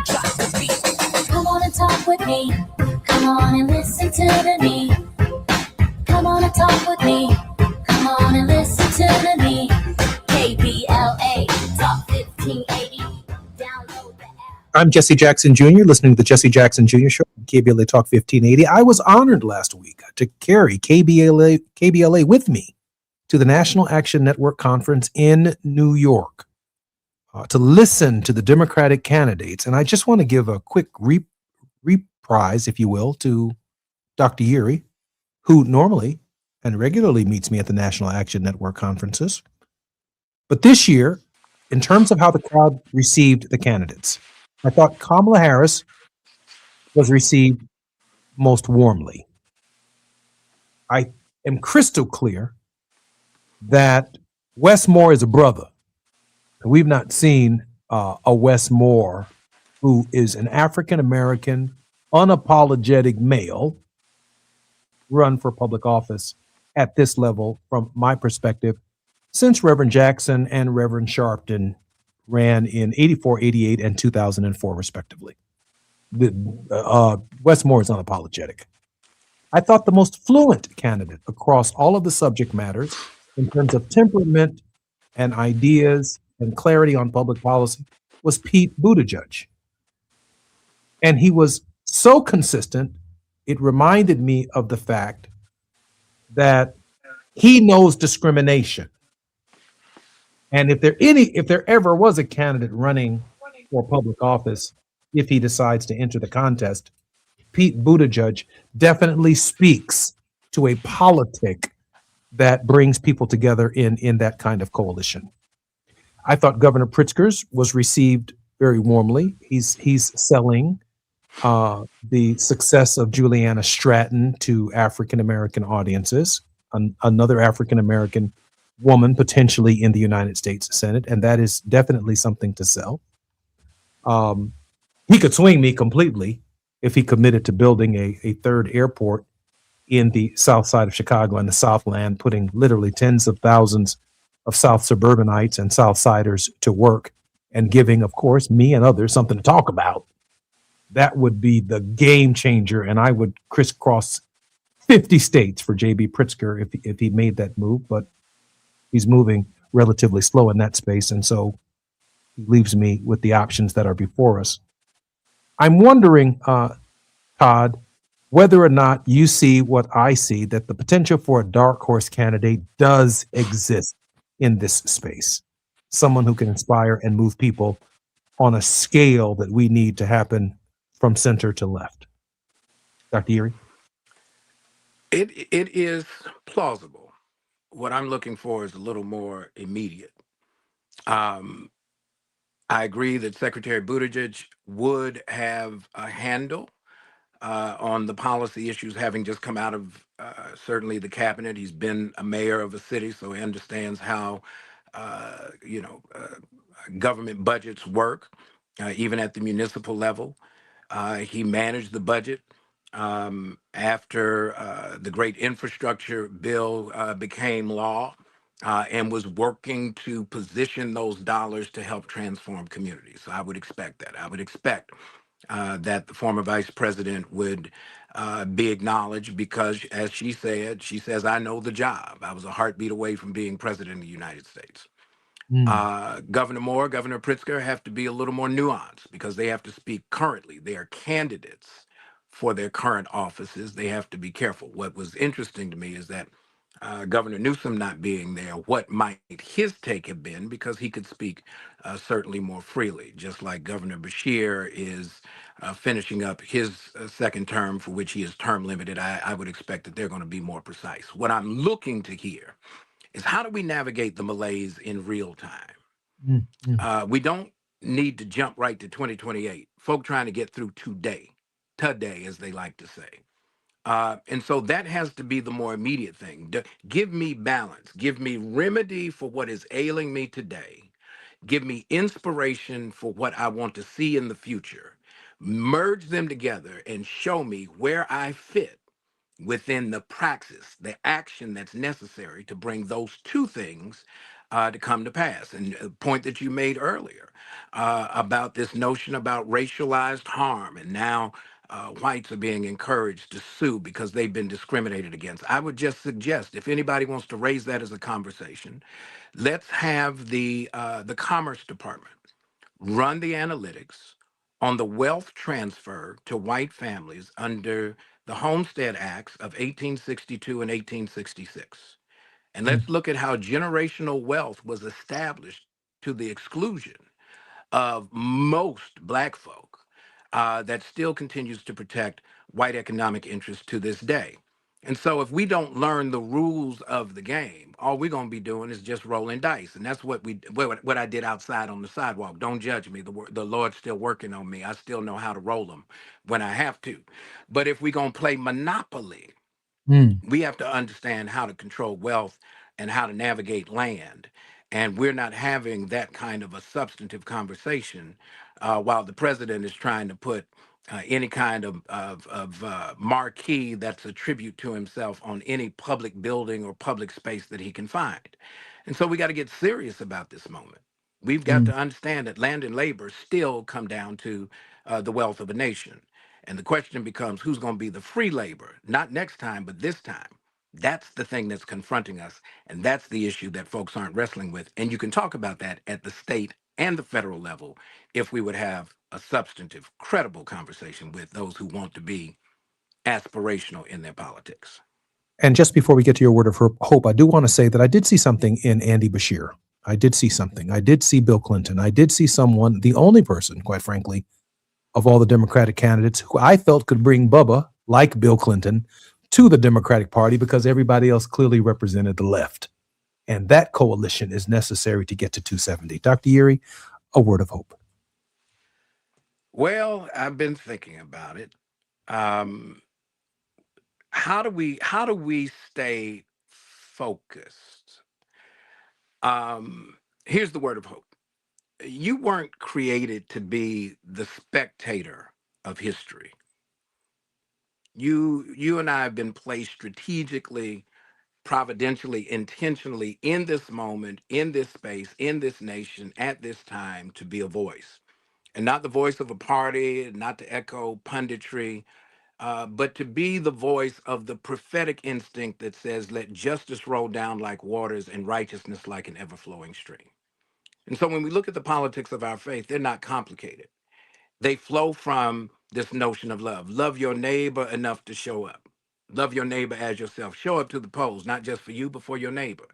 drops the beat. Come on and talk with me. Come on and listen to the me. Come on and talk with me. Come on and listen to the me. KBLA Talk 1580. Download the app. I'm Jesse Jackson Jr., listening to the Jesse Jackson Jr. Show on KBLA Talk 1580. I was honored last week to carry KBLA with me to the National Action Network Conference in New York to listen to the Democratic candidates. And I just want to give a quick reprise, if you will, to Dr. Yeary, who normally and regularly meets me at the National Action Network conferences. But this year, in terms of how the crowd received the candidates, I thought Kamala Harris was received most warmly. I am crystal clear that Wes Moore is a brother. We've not seen a Wes Moore who is an African-American, unapologetic male run for public office at this level, from my perspective, since Reverend Jackson and Reverend Sharpton ran in 84, 88, and 2004, respectively. Wes Moore is unapologetic. I thought the most fluent candidate across all of the subject matters in terms of temperament and ideas and clarity on public policy was Pete Buttigieg. And he was so consistent, it reminded me of the fact that he knows discrimination. And if there ever was a candidate running for public office, if he decides to enter the contest, Pete Buttigieg definitely speaks to a politic that brings people together in that kind of coalition. I thought Governor Pritzker's was received very warmly. He's selling the success of Juliana Stratton to African American audiences, another African American woman potentially in the United States Senate, and that is definitely something to sell. He could swing me completely if he committed to building a third airport in the south side of Chicago and the Southland, putting literally tens of thousands of South suburbanites and South Siders to work and giving, of course, me and others something to talk about. That would be the game changer, and I would crisscross 50 states for J.B. Pritzker if he made that move, but he's moving relatively slow in that space, and so he leaves me with the options that are before us. I'm wondering, Todd, whether or not you see what I see, that the potential for a dark horse candidate does exist in this space. Someone who can inspire and move people on a scale that we need to happen from center to left. Dr. Erie? It is plausible. What I'm looking for is a little more immediate. I agree that Secretary Buttigieg would have a handle on the policy issues, having just come out of certainly the cabinet. He's been a mayor of a city, so he understands how government budgets work, even at the municipal level. He managed the budget after the great infrastructure bill became law, and was working to position those dollars to help transform communities. So I would expect that. I would expect that the former vice president would be acknowledged because, as she says, I know the job. I was a heartbeat away from being president of the United States. Governor Moore, Governor Pritzker have to be a little more nuanced because they have to speak currently. They are candidates for their current offices. They have to be careful. What was interesting to me is that Governor Newsom not being there, what might his take have been, because he could speak certainly more freely, just like Governor Beshear is finishing up his second term, for which he is term limited. I would expect that they're going to be more precise. What I'm looking to hear is, how do we navigate the malaise in real time? We don't need to jump right to 2028. Folk trying to get through today, as they like to say. And so that has to be the more immediate thing. Give me balance. Give me remedy for what is ailing me today. Give me inspiration for what I want to see in the future. Merge them together and show me where I fit within the praxis, the action that's necessary to bring those two things to come to pass. And the point that you made earlier about this notion about racialized harm, and now whites are being encouraged to sue because they've been discriminated against. I would just suggest, if anybody wants to raise that as a conversation, let's have the Commerce Department run the analytics on the wealth transfer to white families under the Homestead Acts of 1862 and 1866. And let's look at how generational wealth was established to the exclusion of most Black folk, that still continues to protect white economic interests to this day. And so if we don't learn the rules of the game, all we're going to be doing is just rolling dice. And that's what I did outside on the sidewalk. Don't judge me. The Lord's still working on me. I still know how to roll them when I have to. But if we're going to play Monopoly, we have to understand how to control wealth and how to navigate land. And we're not having that kind of a substantive conversation while the president is trying to put any kind of marquee that's a tribute to himself on any public building or public space that he can find. And so we got to get serious about this moment. We've got to understand that land and labor still come down to the wealth of a nation. And the question becomes, who's going to be the free labor? Not next time, but this time. That's the thing that's confronting us. And that's the issue that folks aren't wrestling with. And you can talk about that at the state and the federal level if we would have a substantive, credible conversation with those who want to be aspirational in their politics. And just before we get to your word of hope, I do want to say that I did see something in Andy Beshear. I did see something. I did see Bill Clinton. I did see someone, the only person, quite frankly, of all the Democratic candidates who I felt could bring Bubba, like Bill Clinton, to the Democratic Party, because everybody else clearly represented the left. And that coalition is necessary to get to 270. Dr. Erie, a word of hope. Well, I've been thinking about it. Um, how do we stay focused? Here's the word of hope. You weren't created to be the spectator of history. You and I have been placed strategically, providentially, intentionally in this moment, in this space, in this nation, at this time to be a voice. And not the voice of a party, not to echo punditry, but to be the voice of the prophetic instinct that says, let justice roll down like waters and righteousness like an ever flowing stream. And so when we look at the politics of our faith, they're not complicated. They flow from this notion of love. Love your neighbor enough to show up. Love your neighbor as yourself. Show up to the polls, not just for you, but for your neighbor.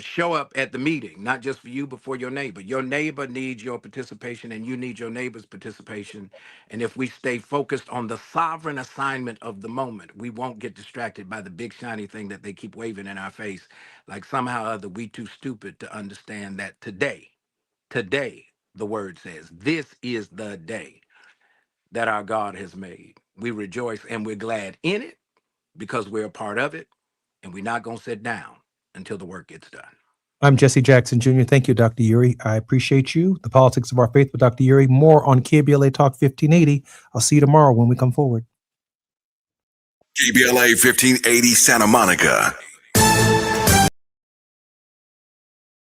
Show up at the meeting, not just for you, but for your neighbor. Your neighbor needs your participation, and you need your neighbor's participation. And if we stay focused on the sovereign assignment of the moment, we won't get distracted by the big shiny thing that they keep waving in our face, like somehow or other we too stupid to understand that today, the word says, this is the day that our God has made. We rejoice and we're glad in it because we're a part of it, and we're not going to sit down until the work gets done. I'm Jesse Jackson Jr. Thank you, Dr. Uri. I appreciate you. The Politics of Our Faith with Dr. Uri. More on KBLA Talk 1580. I'll see you tomorrow when we come forward. KBLA 1580 Santa Monica.